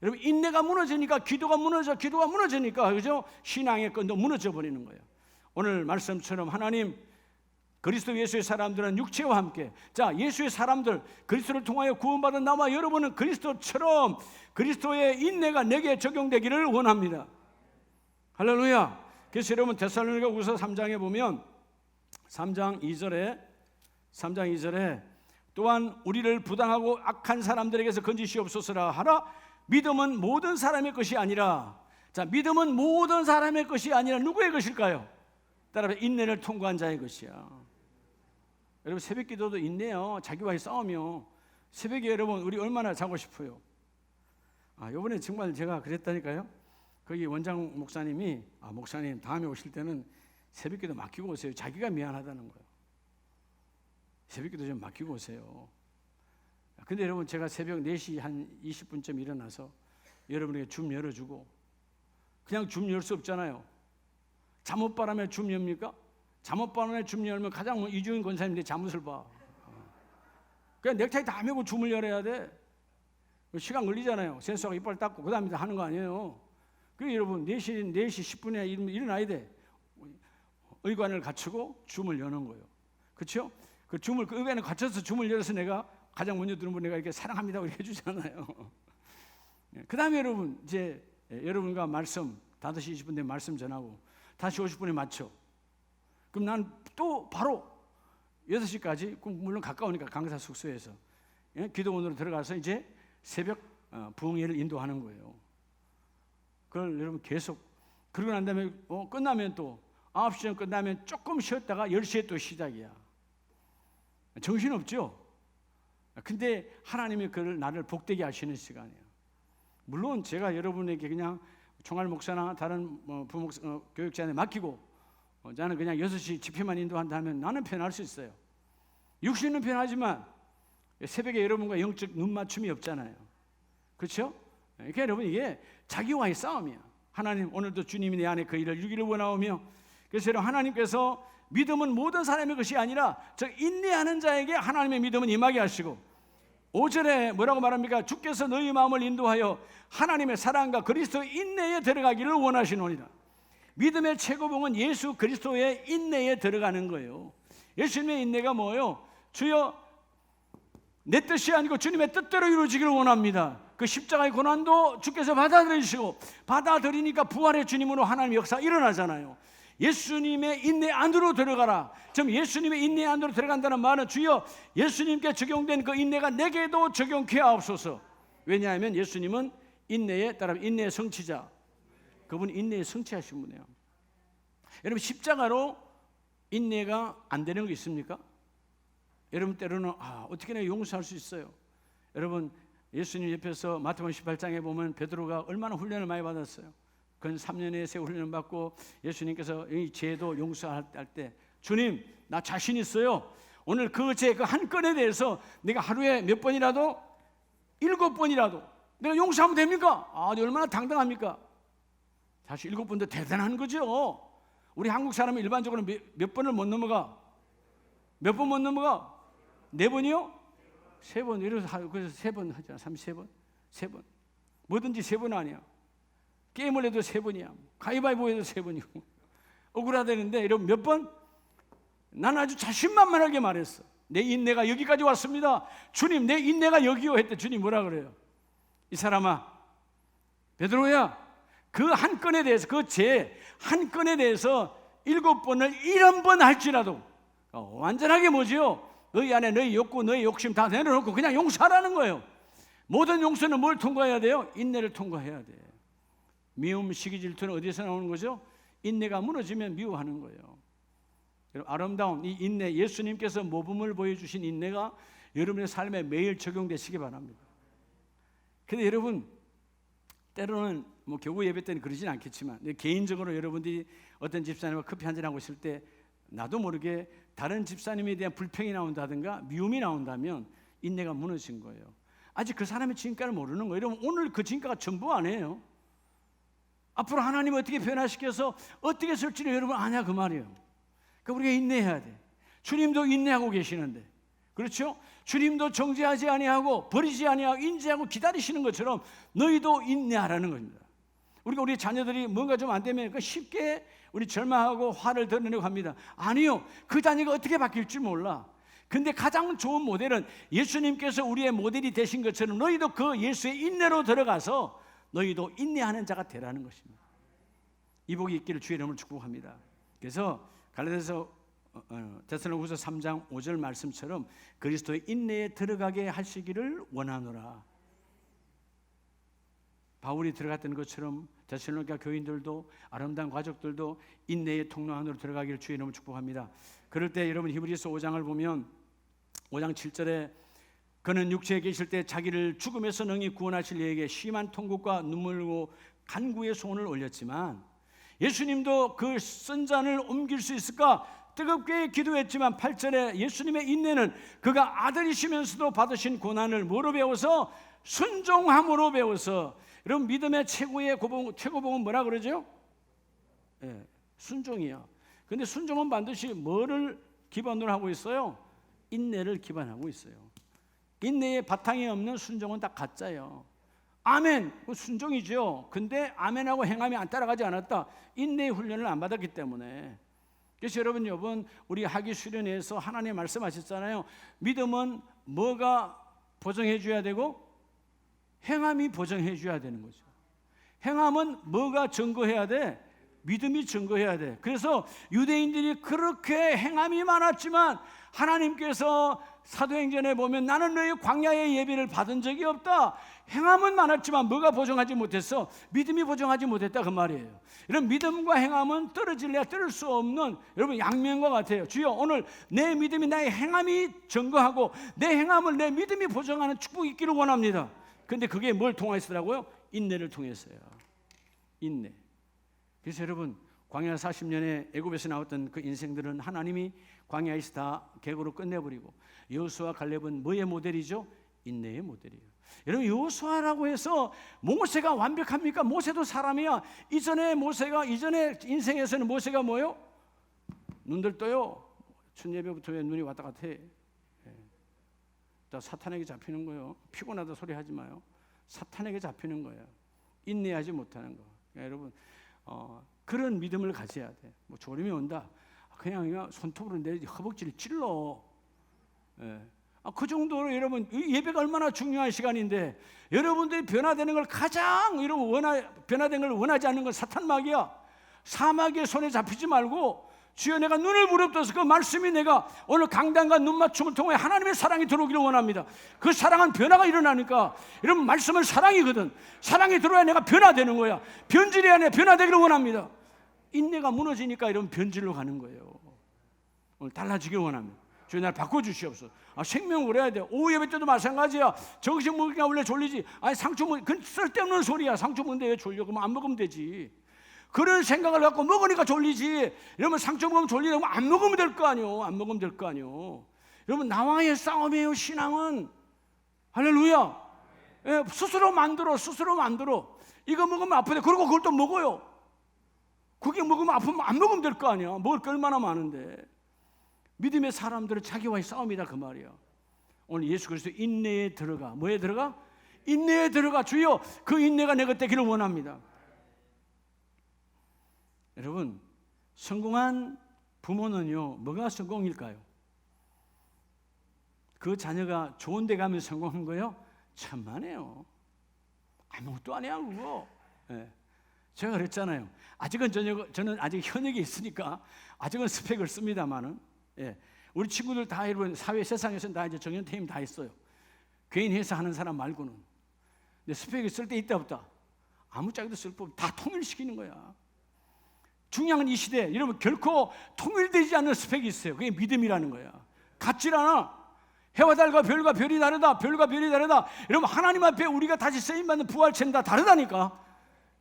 [SPEAKER 1] 여러분 인내가 무너지니까 기도가 무너지니까 그죠? 신앙의 끈도 무너져 버리는 거예요. 오늘 말씀처럼 하나님 그리스도 예수의 사람들은 육체와 함께, 자 예수의 사람들 그리스도를 통하여 구원받은 나와 여러분은 그리스도처럼 그리스도의 인내가 내게 적용되기를 원합니다. 할렐루야. 그래서 여러분 데살로니가후서 3장에 보면 3장 2절에 또한 우리를 부당하고 악한 사람들에게서 건지시옵소서라 하라. 믿음은 모든 사람의 것이 아니라, 자 믿음은 모든 사람의 것이 아니라 누구의 것일까요? 따라서 인내를 통과한 자의 것이야. 여러분 새벽 기도도 인내요. 자기와의 싸움이요. 새벽에 여러분 우리 얼마나 자고 싶어요. 이번에 정말 제가 그랬다니까요. 거기 원장 목사님이 목사님 다음에 오실 때는 새벽 기도 맡기고 오세요. 자기가 미안하다는 거예요. 새벽 기도 좀 맡기고 오세요. 근데 여러분 제가 새벽 4시 한 20분쯤 일어나서 여러분에게 줌 열어주고, 그냥 줌 열 수 없잖아요. 잠옷바람에 줌 엽니까? 잠옷바람에 줌 열면 가장 이주인 권사님들이 잠옷을 봐. 그냥 넥타이 다 매고 줌을 열어야 돼. 시간 걸리잖아요. 센서가 이빨 닦고 그 다음에 하는 거 아니에요. 그래서 여러분 4시 10분에 일어나야 돼. 의관을 갖추고 줌을 여는 거예요. 그렇죠? 그 줌을 그 의관을 갖춰서 줌을 열어서 내가 가장 먼저 들은 분 내가 이렇게 사랑합니다 이렇게 해주잖아요. 그 다음에 여러분 이제 여러분과 말씀 5시 20분 되면 말씀 전하고 다시 50분에 맞춰. 그럼 난 또 바로 6시까지 물론 가까우니까 강사 숙소에서 기도원으로 들어가서 이제 새벽 부흥회를 인도하는 거예요. 그걸 여러분 계속 그러고 난 다음에 끝나면 또 9시쯤 끝나면 조금 쉬었다가 10시에 또 시작이야. 정신없죠? 근데 하나님이 그를 나를 복되게 하시는 시간이에요. 물론 제가 여러분에게 그냥 총알 목사나 다른 교육자한테 맡기고 나는 그냥 6시 집회만 인도한다면 나는 편할 수 있어요. 육신은 편하지만 새벽에 여러분과 영적 눈맞춤이 없잖아요. 그렇죠? 그러니까 여러분 이게 자기와의 싸움이야. 하나님 오늘도 주님이 내 안에 그 일을 이루기를 원하오며, 그래서 여러분 하나님께서 믿음은 모든 사람의 것이 아니라 즉 인내하는 자에게 하나님의 믿음은 임하게 하시고, 5절에 뭐라고 말합니까? 주께서 너희 마음을 인도하여 하나님의 사랑과 그리스도의 인내에 들어가기를 원하시노니라. 믿음의 최고봉은 예수 그리스도의 인내에 들어가는 거예요. 예수님의 인내가 뭐예요? 주여 내 뜻이 아니고 주님의 뜻대로 이루어지기를 원합니다. 그 십자가의 고난도 주께서 받아들이시고, 받아들이니까 부활의 주님으로 하나님의 역사가 일어나잖아요. 예수님의 인내 안으로 들어가라. 좀 예수님의 인내 안으로 들어간다는 말은 주여 예수님께 적용된 그 인내가 내게도 적용케 하옵소서. 왜냐하면 예수님은 인내에 따라 인내의 성취자, 그분 인내에 성취하신 분이에요. 여러분 십자가로 인내가 안 되는 거 있습니까? 여러분 때로는 어떻게 내가 용서할 수 있어요? 여러분 예수님 옆에서 마태복음 18장에 보면 베드로가 얼마나 훈련을 많이 받았어요. 근 3년의 세 훈련을 받고 예수님께서 이 죄도 용서할 때 주님 나 자신 있어요. 오늘 그 한 건에 대해서 내가 하루에 몇 번이라도 7번이라도 내가 용서하면 됩니까? 얼마나 당당합니까? 사실 7번도 대단한 거죠. 우리 한국 사람은 일반적으로 몇 번을 못 넘어가? 몇 번 못 넘어가? 4번이요? 3번. 그래서 3번 하잖아. 33번? 3번. 뭐든지 3번 아니야. 게임을 해도 3번이야. 가위바위보 해도 3번이고. 억울하다는데 여러분 몇 번? 난 아주 자신만만하게 말했어. 내 인내가 여기까지 왔습니다. 주님, 내 인내가 여기요 했대. 주님 뭐라 그래요? 이 사람아, 베드로야, 그 한 건에 대해서, 그 죄 한 건에 대해서 7번을 1번 할지라도 완전하게 뭐지요? 너희 안에 너희 욕구, 너희 욕심 다 내려놓고 그냥 용서하라는 거예요. 모든 용서는 뭘 통과해야 돼요? 인내를 통과해야 돼. 미움, 시기, 질투는 어디서 나오는 거죠? 인내가 무너지면 미워하는 거예요. 아름다운 이 인내, 예수님께서 모범을 보여주신 인내가 여러분의 삶에 매일 적용되시기 바랍니다. 근데 여러분, 때로는 뭐 교구 예배 때는 그러진 않겠지만 개인적으로 여러분들이 어떤 집사님과 커피 한잔하고 있을 때 나도 모르게 다른 집사님에 대한 불평이 나온다든가 미움이 나온다면 인내가 무너진 거예요. 아직 그 사람의 진가를 모르는 거예요. 여러분, 오늘 그 진가가 전부 아니에요. 앞으로 하나님을 어떻게 변화시켜서 어떻게 쓸지를 여러분 아냐 그 말이에요. 그러니까 우리가 인내해야 돼. 주님도 인내하고 계시는데, 그렇죠? 주님도 정죄하지 아니하고 버리지 아니하고 인지하고 기다리시는 것처럼 너희도 인내하라는 겁니다. 우리가 우리 자녀들이 뭔가 좀 안 되면 쉽게 우리 절망하고 화를 드러내려고 합니다. 아니요, 그 자녀가 어떻게 바뀔지 몰라. 근데 가장 좋은 모델은 예수님께서 우리의 모델이 되신 것처럼 너희도 그 예수의 인내로 들어가서 너희도 인내하는 자가 되라는 것입니다. 이 복이 있기를 주의 이름으로 축복합니다. 그래서 갈라디아서 데살로니가후서 3장 5절 말씀처럼 그리스도의 인내에 들어가게 하시기를 원하노라. 바울이 들어갔던 것처럼 데살로니가 교인들도 아름다운 가족들도 인내의 통로 안으로 들어가기를 주의 이름으로 축복합니다. 그럴 때 여러분 히브리서 5장을 보면 5장 7절에 그는 육체에 계실 때 자기를 죽음에서 능히 구원하실 이에게 심한 통곡과 눈물로 간구의 소원을 올렸지만 예수님도 그 쓴 잔을 옮길 수 있을까 뜨겁게 기도했지만 8절에 예수님의 인내는 그가 아들이시면서도 받으신 고난을 뭐로 배워서? 순종함으로 배워서. 여러분 믿음의 최고봉은 뭐라 그러죠? 순종이야. 근데 순종은 반드시 뭐를 기반으로 하고 있어요? 인내를 기반하고 있어요. 인내에 바탕이 없는 순종은 다 가짜예요. 아멘, 순종이죠. 근데 아멘하고 행함이 안 따라가지 않았다. 인내의 훈련을 안 받았기 때문에. 그래서 여러분 이번 우리 하기 수련회에서 하나님 말씀하셨잖아요. 믿음은 뭐가 보정해 줘야 되고 행함이 보정해 줘야 되는 거죠. 행함은 뭐가 증거해야 돼? 믿음이 증거해야 돼. 그래서 유대인들이 그렇게 행함이 많았지만 하나님께서 사도행전에 보면 나는 너희 광야의 예배를 받은 적이 없다. 행함은 많았지만 뭐가 보정하지 못했어? 믿음이 보정하지 못했다 그 말이에요. 이런 믿음과 행함은 떨어질래야 떨어질 수 없는 여러분 양면과 같아요. 주여 오늘 내 믿음이 나의 행함이 증거하고 내 행함을 내 믿음이 보정하는 축복이 있기를 원합니다. 근데 그게 뭘 통해서라고요? 인내를 통해서요. 인내. 그래서 여러분 광야 40년에 애굽에서 나왔던 그 인생들은 하나님이 광야에서 다 객으로 끝내버리고 여호수아 갈렙은 뭐의 모델이죠? 인내의 모델이에요. 여러분 여호수아라고 해서 모세가 완벽합니까? 모세도 사람이야. 이전에 인생에서는 모세가 뭐요? 눈들 떠요. 춘예배부터 왜 눈이 왔다 갔다 해. 다 사탄에게 잡히는 거예요. 피곤하다 소리 하지 마요. 사탄에게 잡히는 거예요. 인내하지 못하는 거. 그러니까 여러분 그런 믿음을 가져야 돼. 뭐 졸음이 온다. 그냥 손톱으로 내 허벅지를 찔러. 그 정도로 여러분 예배가 얼마나 중요한 시간인데 여러분들이 변화되는 걸 가장 변화된 걸 원하지 않는 건 사탄마귀야. 사마귀의 손에 잡히지 말고 주여 내가 눈을 부릅떠서 그 말씀이 내가 오늘 강단과 눈맞춤을 통해 하나님의 사랑이 들어오기를 원합니다. 그 사랑은 변화가 일어나니까 여러분 말씀은 사랑이거든. 사랑이 들어야 내가 변화되는 거야. 변질이 아니라 변화되기를 원합니다. 인내가 무너지니까 이런 변질로 가는 거예요. 오늘 달라지길 원합니다. 주여 날 바꿔주시옵소서. 생명을 해야 돼. 오후 예배 때도 마찬가지야. 정신 먹으니까 원래 졸리지. 상추 먹 그건 쓸데없는 소리야. 상추 먹는데 왜 졸려? 그러면 안 먹으면 되지. 그런 생각을 갖고 먹으니까 졸리지. 이러면 상추 먹으면 졸리다고 안 먹으면 될 거 아니요. 안 먹으면 될 거 아니요. 여러분, 나와의 싸움이에요. 신앙은. 할렐루야. 예, 스스로 만들어. 이거 먹으면 아프대. 그리고 그걸 또 먹어요. 그게 먹으면 아프면 안 먹으면 될 거 아니야. 먹을 게 얼마나 많은데. 믿음의 사람들은 자기와의 싸움이다 그 말이야. 오늘 예수 그리스도 인내에 들어가. 뭐에 들어가? 인내에 들어가. 주여, 그 인내가 내 곁에 되기를 원합니다. 여러분, 성공한 부모는요, 뭐가 성공일까요? 그 자녀가 좋은 데 가면 성공한 거예요? 천만에요. 아무것도 안 해요 그거. 예. 제가 그랬잖아요. 아직은 저는 아직 현역에 있으니까 아직은 스펙을 씁니다만은, 예. 우리 친구들 다 여러분 사회 세상에서는 다 이제 정년퇴임 다 했어요. 개인 회사 하는 사람 말고는. 근데 스펙이 쓸 때 있다 없다? 아무짝에도 쓸 법 다 통일시키는 거야. 중요한 이 시대, 여러분 결코 통일되지 않는 스펙이 있어요. 그게 믿음이라는 거야. 같질 않아. 해와 달과 별과 별이 다르다. 별과 별이 다르다. 여러분, 하나님 앞에 우리가 다시 쓰임받는 부활체는 다 다르다니까.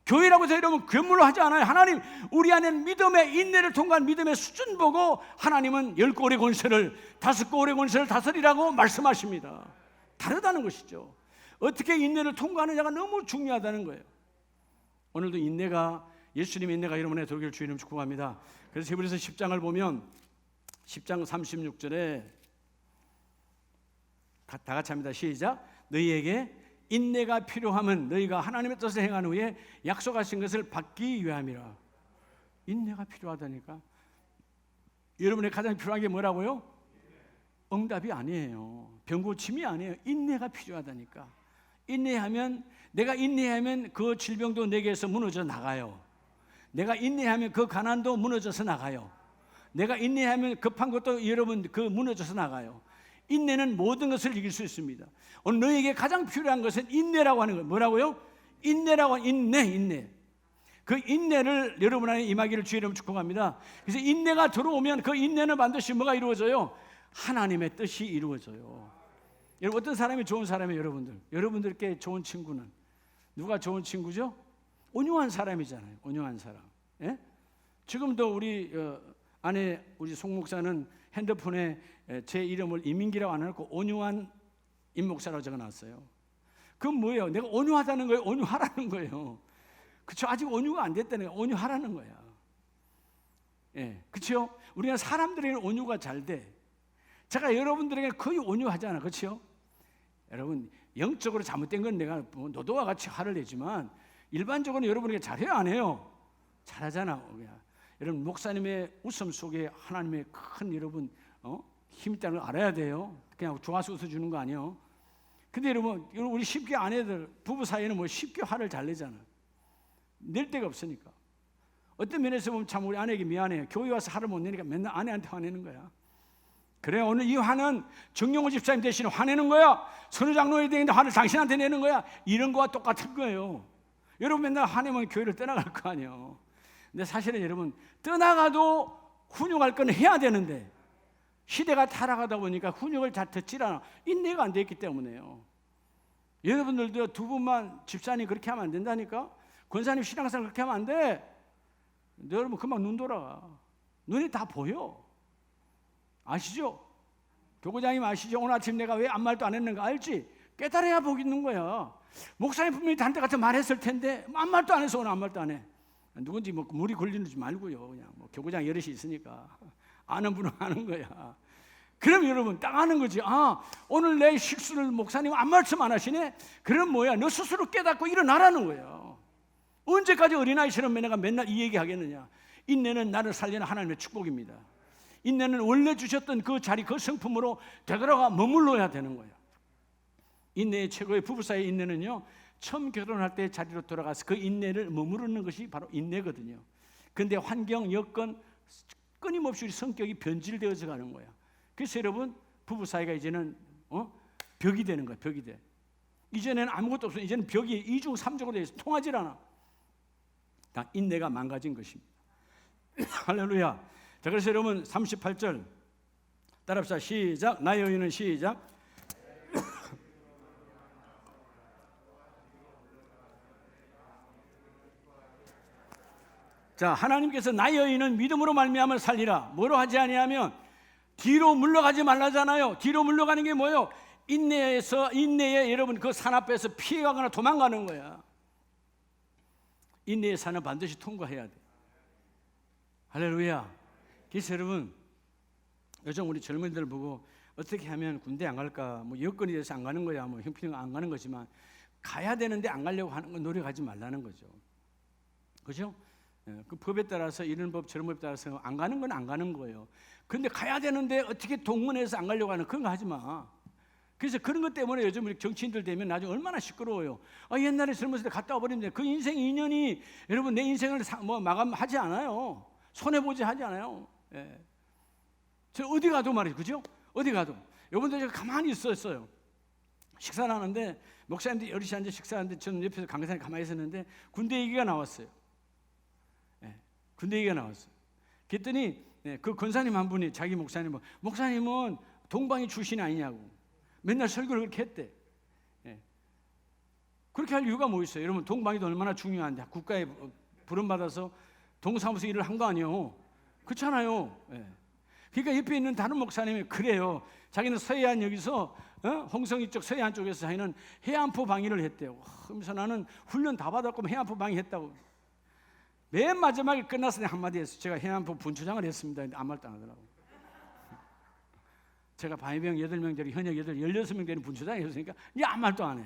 [SPEAKER 1] 교회라고 해서 여러분 괴물로 하지 않아요. 하나님, 우리 안에는 믿음의 인내를 통과한 믿음의 수준 보고 하나님은 10골의 권세를 5골의 권세를 다스리라고 말씀하십니다. 다르다는 것이죠. 어떻게 인내를 통과하느냐가 너무 중요하다는 거예요. 오늘도 인내가, 예수님의 인내가 여러분의 들어오기를 주의 이름으로 축복합니다. 그래서 히브리서 10장을 보면 10장 36절에 다 같이 합니다. 시작. 너희에게 인내가 필요함은 너희가 하나님의 뜻을 행한 후에 약속하신 것을 받기 위함이라. 인내가 필요하다니까. 여러분의 가장 필요한 게 뭐라고요? 응답이 아니에요. 병고침이 아니에요. 인내가 필요하다니까. 내가 인내하면 그 질병도 내게서 무너져 나가요. 내가 인내하면 그 가난도 무너져서 나가요. 내가 인내하면 급한 것도 여러분 그 무너져서 나가요. 인내는 모든 것을 이길 수 있습니다. 오늘 너에게 가장 필요한 것은 인내라고 하는 거예요. 뭐라고요? 인내라고. 인내. 그 인내를 여러분 안에 임하기를 주의 이름으로 축복합니다. 그래서 인내가 들어오면 그 인내는 반드시 뭐가 이루어져요? 하나님의 뜻이 이루어져요. 여러분, 어떤 사람이 좋은 사람이에요? 여러분들께 좋은 친구는 누가 좋은 친구죠? 온유한 사람이잖아요. 온유한 사람. 예? 지금도 우리 아내 우리 송 목사는 핸드폰에 제 이름을 이민기라고 안 해놓고 온유한 임 목사라고 적어놨어요. 그건 뭐예요? 내가 온유하다는 거예요? 온유하라는 거예요. 그렇죠? 아직 온유가 안 됐다는 거예요. 온유하라는 거야. 예, 그렇죠? 우리가 사람들에게는 온유가 잘 돼. 제가 여러분들에게 거의 온유하잖아, 그렇죠? 여러분, 영적으로 잘못된 건 내가 너도와 같이 화를 내지만 일반적으로 여러분에게 잘해요, 안 해요? 잘하잖아. 여러분, 목사님의 웃음 속에 하나님의 큰 여러분 힘이 있다는 걸 알아야 돼요. 그냥 좋아서 웃어주는 거 아니에요. 근데 여러분 우리 쉽게 아내들 부부 사이에는 뭐 쉽게 화를 잘 내잖아. 낼 데가 없으니까. 어떤 면에서 보면 참 우리 아내에게 미안해요. 교회 와서 화를 못 내니까 맨날 아내한테 화내는 거야. 그래, 오늘 이 화는 정용호 집사님 대신 화내는 거야. 선우 장로에 대해 화를 당신한테 내는 거야. 이런 거와 똑같은 거예요. 여러분 맨날 화내면 교회를 떠나갈 거 아니에요. 근데 사실은 여러분 떠나가도 훈육할 건 해야 되는데 시대가 타락하다 보니까 훈육을 잘 듣질 않아. 인내가 안 돼 있기 때문에요. 여러분들도 두 분만 집사님 그렇게 하면 안 된다니까. 권사님 신앙생활 그렇게 하면 안 돼. 여러분 금방 눈 돌아가. 눈이 다 보여. 아시죠? 교구장님 아시죠? 오늘 아침 내가 왜 아무 말도 안 했는가 알지? 깨달아야 복이 있는 거야. 목사님 분명히 단테 같은 말했을 텐데 아무 말도 안 해서 오늘 아무 말도 안 해. 누군지 뭐 물이 걸리는지 말고요. 그냥 뭐 교구장 여럿이 있으니까 아는 분은 아는 거야. 그럼 여러분 딱 아는 거지. 아, 오늘 내 실수를 목사님 아무 말씀 안 하시네. 그럼 뭐야? 너 스스로 깨닫고 일어나라는 거예요. 언제까지 어린아이처럼 내가 맨날 이 얘기 하겠느냐. 인내는 나를 살리는 하나님의 축복입니다. 인내는 원래 주셨던 그 자리, 그 성품으로 되돌아가 머물러야 되는 거예요. 인내의 최고의 부부 사이의 인내는요, 처음 결혼할 때 자리로 돌아가서 그 인내를 머무르는 것이 바로 인내거든요. 그런데 환경, 여건 끊임없이 우리 성격이 변질되어져 가는 거야. 그래서 여러분 부부 사이가 이제는 벽이 되는 거야. 벽이 돼. 이전에는 아무것도 없어. 이제는 벽이 2중 3중으로 돼서 통하질 않아. 다 인내가 망가진 것입니다. 할렐루야. 자, 그래서 여러분 38절 따라합시다. 시작. 나의 의인은 시작. 자, 하나님께서 나의 의인은 믿음으로 말미암아 살리라. 뭐로 하지 아니하면 뒤로 물러가지 말라잖아요. 뒤로 물러가는 게 뭐예요? 인내에 여러분 그 산 앞에서 피해가거나 도망가는 거야. 인내의 산은 반드시 통과해야 돼. 할렐루야. 그래서 여러분 요즘 우리 젊은이들 보고 어떻게 하면 군대 안 갈까? 뭐 여건이 돼서 안 가는 거야. 뭐 형편이 안 가는 거지만 가야 되는데 안 가려고 하는 건 노력하지 말라는 거죠. 그죠? 그 법에 따라서 이런 법 저런 법에 따라서 안 가는 건 안 가는 거예요. 근데 가야 되는데 어떻게 동원해서 안 가려고 하는 그런 거 하지 마. 그래서 그런 것 때문에 요즘 우리 정치인들 되면 나중에 얼마나 시끄러워요. 옛날에 젊었을 때 갔다 와버리는데 그 인생 인연이 여러분 내 인생을 마감하지 않아요. 손해보지 하지 않아요. 예. 저 어디 가도 말이죠. 그죠? 어디 가도. 요번도 제가 가만히 있었어요. 식사를 하는데 목사님들이 여럿이 앉아 식사하는데 저는 옆에서 강사님 가만히 있었는데 군대 얘기가 나왔어요. 예. 군대 얘기가 나왔어요. 그랬더니 그 권사님 한 분이 자기 목사님은 동방이 출신이 아니냐고 맨날 설교를 그렇게 했대. 예. 그렇게 할 이유가 뭐 있어요? 여러분 동방이도 얼마나 중요한데 국가에 부름받아서 동사무소 일을 한 거 아니에요? 그렇잖아요. 예. 그러니까 옆에 있는 다른 목사님이 그래요. 자기는 서해안 여기서 홍성이 쪽 서해안 쪽에서 자기는 해안포 방위를 했대요. 그러면서 나는 훈련 다 받았고 해안포 방위했다고. 맨 마지막에 끝났을 때 한마디 했어요. 제가 해안포 분초장을 했습니다. 아무 말도 안 하더라고. 제가 방위병 8명 되는 현역 16명 되는 분초장이 했으니까 이제 아무 말도 안 해.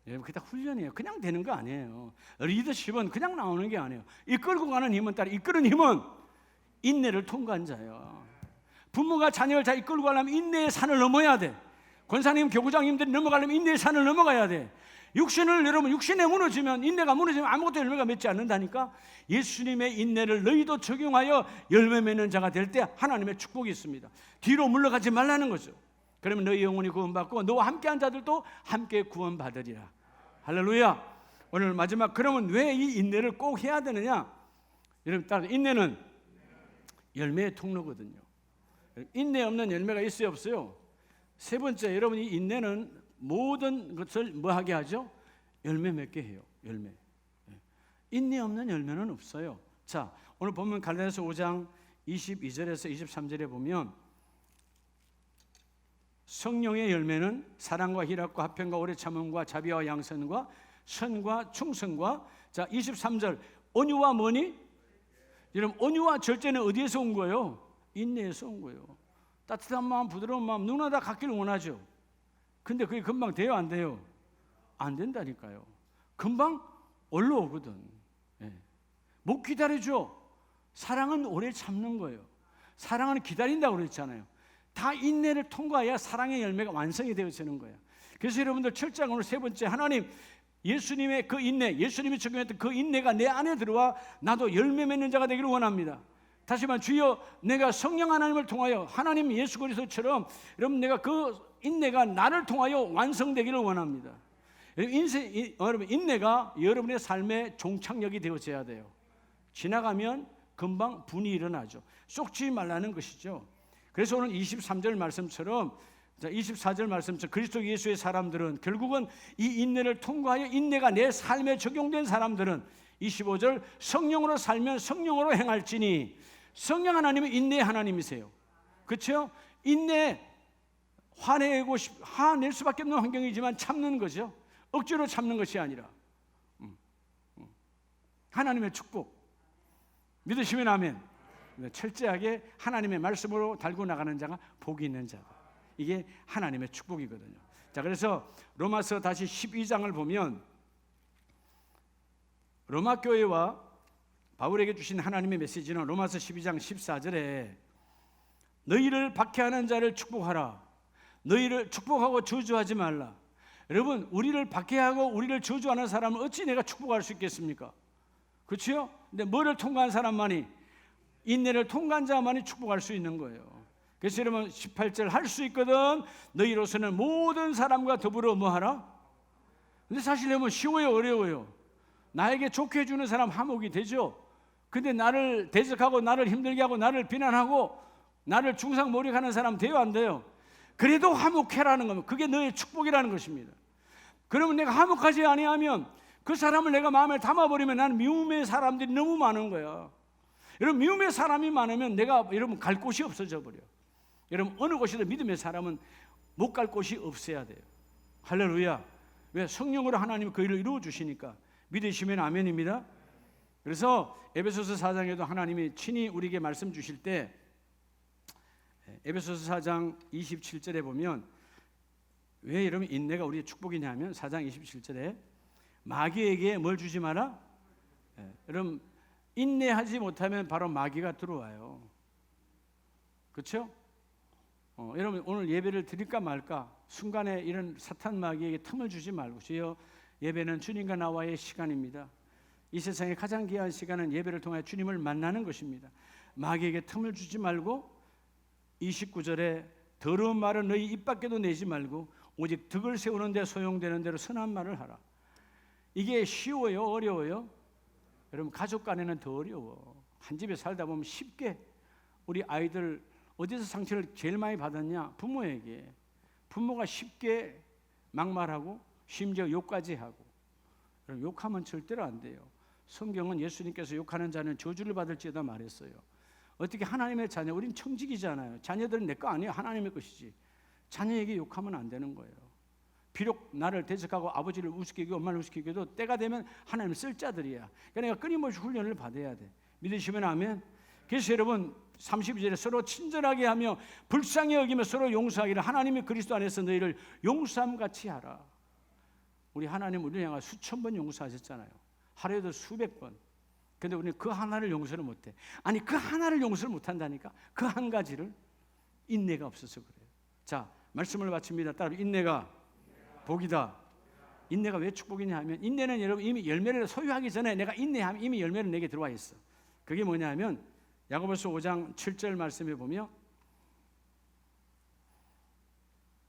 [SPEAKER 1] 여러분 그게 다 훈련이에요. 그냥 되는 거 아니에요. 리더십은 그냥 나오는 게 아니에요. 이끌고 가는 힘은 따라 이끄는 힘은 인내를 통과한 자예요. 부모가 자녀를 잘 이끌고 가려면 인내의 산을 넘어야 돼. 권사님, 교구장님들이 넘어가려면 인내의 산을 넘어가야 돼. 육신에 무너지면 인내가 무너지면 아무것도 열매가 맺지 않는다니까. 예수님의 인내를 너희도 적용하여 열매 맺는 자가 될 때 하나님의 축복이 있습니다. 뒤로 물러가지 말라는 거죠. 그러면 너희 영혼이 구원받고 너와 함께한 자들도 함께 구원받으리라. 할렐루야. 오늘 마지막 그러면 왜 이 인내를 꼭 해야 되느냐? 여러분 따라 인내는 열매의 통로거든요. 인내 없는 열매가 있어요 없어요? 세 번째 여러분 이 인내는 모든 것을 뭐하게 하죠? 열매 맺게 해요. 열매. 인내 없는 열매는 없어요. 자 오늘 보면 갈라디아서 5장 22절에서 23절에 보면 성령의 열매는 사랑과 희락과 화평과 오래 참음과 자비와 양선과 선과 충성과 자 23절 온유와 뭐니? 여러분 온유와 절제는 어디에서 온 거예요? 인내에서 온 거예요. 따뜻한 마음 부드러운 마음 누구나 다 갖기를 원하죠. 근데 그게 금방 돼요 안 돼요? 안 된다니까요. 금방 올라오거든. 못 기다려줘. 사랑은 오래 참는 거예요. 사랑은 기다린다고 그랬잖아요. 다 인내를 통과해야 사랑의 열매가 완성이 되어지는 거예요. 그래서 여러분들 7장 오늘 세 번째 하나님 예수님의 그 인내, 예수님이 적용했던 그 인내가 내 안에 들어와 나도 열매 맺는 자가 되기를 원합니다. 다시 말해 주여 내가 성령 하나님을 통하여 하나님 예수 그리스도처럼 여러분 내가 그 인내가 나를 통하여 완성되기를 원합니다. 여러분 인내가 여러분의 삶의 종착역이 되어져야 돼요. 지나가면 금방 분이 일어나죠. 쏙지 말라는 것이죠. 그래서 오늘 23절 말씀처럼 24절 말씀처럼 그리스도 예수의 사람들은 결국은 이 인내를 통과하여 인내가 내 삶에 적용된 사람들은 25절 성령으로 살면 성령으로 행할지니 성령 하나님은 인내의 하나님이세요. 그렇죠? 인내 화낼 수밖에 없는 환경이지만 참는 거죠. 억지로 참는 것이 아니라 하나님의 축복 믿으시면 아멘. 철저하게 하나님의 말씀으로 달고 나가는 자가 복이 있는 자다. 이게 하나님의 축복이거든요. 자, 그래서 로마서 다시 12장을 보면 로마 교회와 바울에게 주신 하나님의 메시지는 로마서 12장 14절에 너희를 박해하는 자를 축복하라. 너희를 축복하고 저주하지 말라. 여러분, 우리를 박해하고 우리를 저주하는 사람은 어찌 내가 축복할 수 있겠습니까? 그렇죠? 근데 뭐를 통과한 사람만이 인내를 통과한 자만이 축복할 수 있는 거예요. 그래서 여러분 18절 할 수 있거든 너희로서는 모든 사람과 더불어 뭐하라? 근데 사실 여러분 쉬워요 어려워요? 나에게 좋게 해주는 사람 화목이 되죠. 근데 나를 대적하고 나를 힘들게 하고 나를 비난하고 나를 중상모략하는 사람 돼요 안 돼요? 그래도 화목해라는 겁니다. 그게 너의 축복이라는 것입니다. 그러면 내가 화목하지 아니하면 그 사람을 내가 마음에 담아버리면 나는 미움의 사람들이 너무 많은 거야. 여러분 미움의 사람이 많으면 내가 여러분 갈 곳이 없어져 버려. 여러분 어느 곳이든 믿음의 사람은 못 갈 곳이 없어야 돼요. 할렐루야. 왜? 성령으로 하나님이 그 일을 이루어 주시니까. 믿으시면 아멘입니다. 그래서 에베소서 4장에도 하나님이 친히 우리에게 말씀 주실 때 에베소서 4장 27절에 보면 왜 여러분 인내가 우리의 축복이냐면 4장 27절에 마귀에게 뭘 주지 마라? 여러분 인내하지 못하면 바로 마귀가 들어와요. 그렇죠? 여러분 오늘 예배를 드릴까 말까 순간에 이런 사탄 마귀에게 틈을 주지 말고 주여 예배는 주님과 나와의 시간입니다. 이 세상에 가장 귀한 시간은 예배를 통해 주님을 만나는 것입니다. 마귀에게 틈을 주지 말고 29절에 더러운 말은 너희 입 밖에도 내지 말고 오직 덕을 세우는 데 소용되는 대로 선한 말을 하라. 이게 쉬워요? 어려워요? 여러분 가족 간에는 더 어려워. 한 집에 살다 보면 쉽게 우리 아이들 어디서 상처를 제일 많이 받았냐? 부모에게. 부모가 쉽게 막말하고 심지어 욕까지 하고. 여러분 욕하면 절대로 안 돼요. 성경은 예수님께서 욕하는 자는 저주를 받을지어다 말했어요. 어떻게 하나님의 자녀, 우린 청직이잖아요. 자녀들은 내 거 아니에요. 하나님의 것이지. 자녀에게 욕하면 안 되는 거예요. 비록 나를 대적하고 아버지를 우습게 엄마를 우습게 해도 때가 되면 하나님 쓸 자들이야. 그러니까 내가 끊임없이 훈련을 받아야 돼. 믿으시면 아멘. 그래서 여러분 32절에 서로 친절하게 하며 불쌍히 여기며 서로 용서하기를 하나님이 그리스도 안에서 너희를 용서함같이 하라. 우리 하나님 우리를 향해 수천 번 용서하셨잖아요. 하루에도 수백 번. 근데 우리는 그 하나를 용서를 못해. 아니 그 하나를 용서를 못한다니까. 그 한 가지를 인내가 없어서 그래요. 자 말씀을 마칩니다. 따로 인내가 복이다. 인내가 왜 축복이냐 하면 인내는 여러분 이미 열매를 소유하기 전에 내가 인내하면 이미 열매는 내게 들어와 있어. 그게 뭐냐 하면 야고보서 5장 7절 말씀에 보면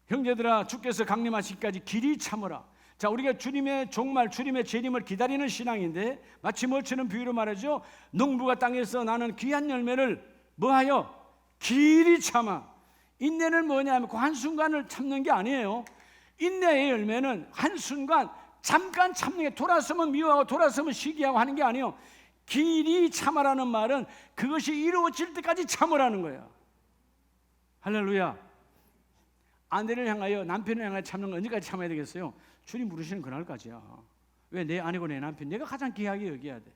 [SPEAKER 1] 형제들아 주께서 강림하시기까지 길이 참으라. 자 우리가 주님의 종말 주님의 재림을 기다리는 신앙인데 마치 뭐처럼 비유로 말하죠. 농부가 땅에서 나는 귀한 열매를 뭐하여 길이 참아. 인내는 뭐냐 하면 그 한순간을 참는 게 아니에요. 인내의 열매는 한순간 잠깐 참는 게 돌아서면 미워하고 돌아서면 시기하고 하는 게 아니에요. 길이 참아라는 말은 그것이 이루어질 때까지 참으라는 거야. 할렐루야. 아내를 향하여 남편을 향하여 참는 건 언제까지 참아야 되겠어요? 주님 부르시는 그날까지야. 왜? 내 아내고 내 남편 내가 가장 귀하게 여겨야 돼.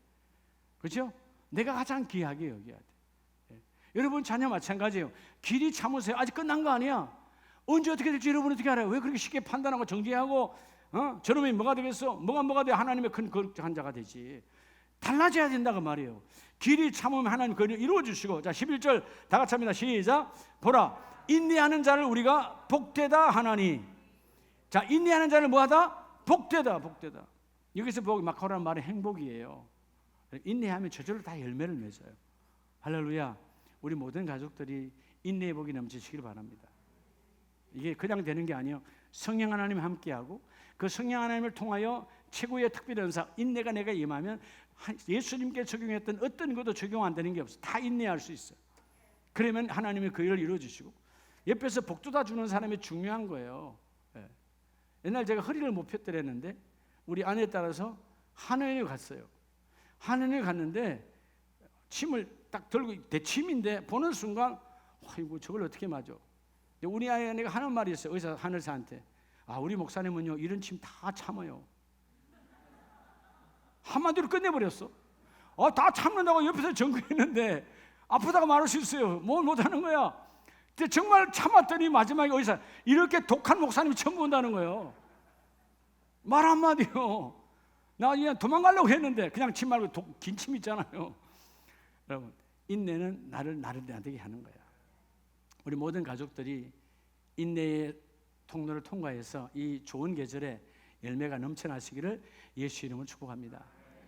[SPEAKER 1] 그렇죠? 내가 가장 귀하게 여겨야 돼. 여러분 자녀 마찬가지예요. 길이 참으세요. 아직 끝난 거 아니야. 언제 어떻게 될지 여러분 어떻게 알아요? 왜 그렇게 쉽게 판단하고 정죄하고 저놈이 뭐가 되겠어? 뭐가 돼? 하나님의 큰 거룩한 자가 되지. 달라져야 된다고 말이에요. 길이 참으면 하나님 그를 이루어 주시고. 자 11절 다 같이 합니다. 시작. 보라 인내하는 자를 우리가 복되다 하나니. 자 인내하는 자를 뭐하다? 복되다. 여기서 복 마카오라는 말은 행복이에요. 인내하면 저절로 다 열매를 맺어요. 할렐루야. 우리 모든 가족들이 인내의 복이 넘치시길 바랍니다. 이게 그냥 되는 게 아니에요. 성령 하나님 함께하고 그 성령 하나님을 통하여 최고의 특별 은사 인내가 내가 임하면 예수님께 적용했던 어떤 것도 적용 안 되는 게 없어. 다 인내할 수 있어. 그러면 하나님이 그 일을 이루어 주시고 옆에서 복돋아 주는 사람이 중요한 거예요. 옛날 제가 허리를 못 폈더랬는데 우리 아내에 따라서 한의원에 갔어요. 한의원에 갔는데 침을 딱 들고 대침인데 보는 순간 아이고 저걸 어떻게 맞아. 우리 아내가 하는 말이 있어요. 의사 한의사한테 우리 목사님은요 이런 침 다 참아요. 한마디로 끝내버렸어. 다 참는다고 옆에서 전구했는데 아프다고 말할 수 있어요. 뭘 못하는 거야. 근데 정말 참았더니 마지막에 의사 이렇게 독한 목사님이 처음 본다는 거예요. 말 한마디요. 나 그냥 도망가려고 했는데 그냥 침 말고 긴 침 있잖아요. 여러분 인내는 나를 나되게 하는 거야. 우리 모든 가족들이 인내의 통로를 통과해서 이 좋은 계절에 열매가 넘쳐나시기를 예수 이름으로 축복합니다.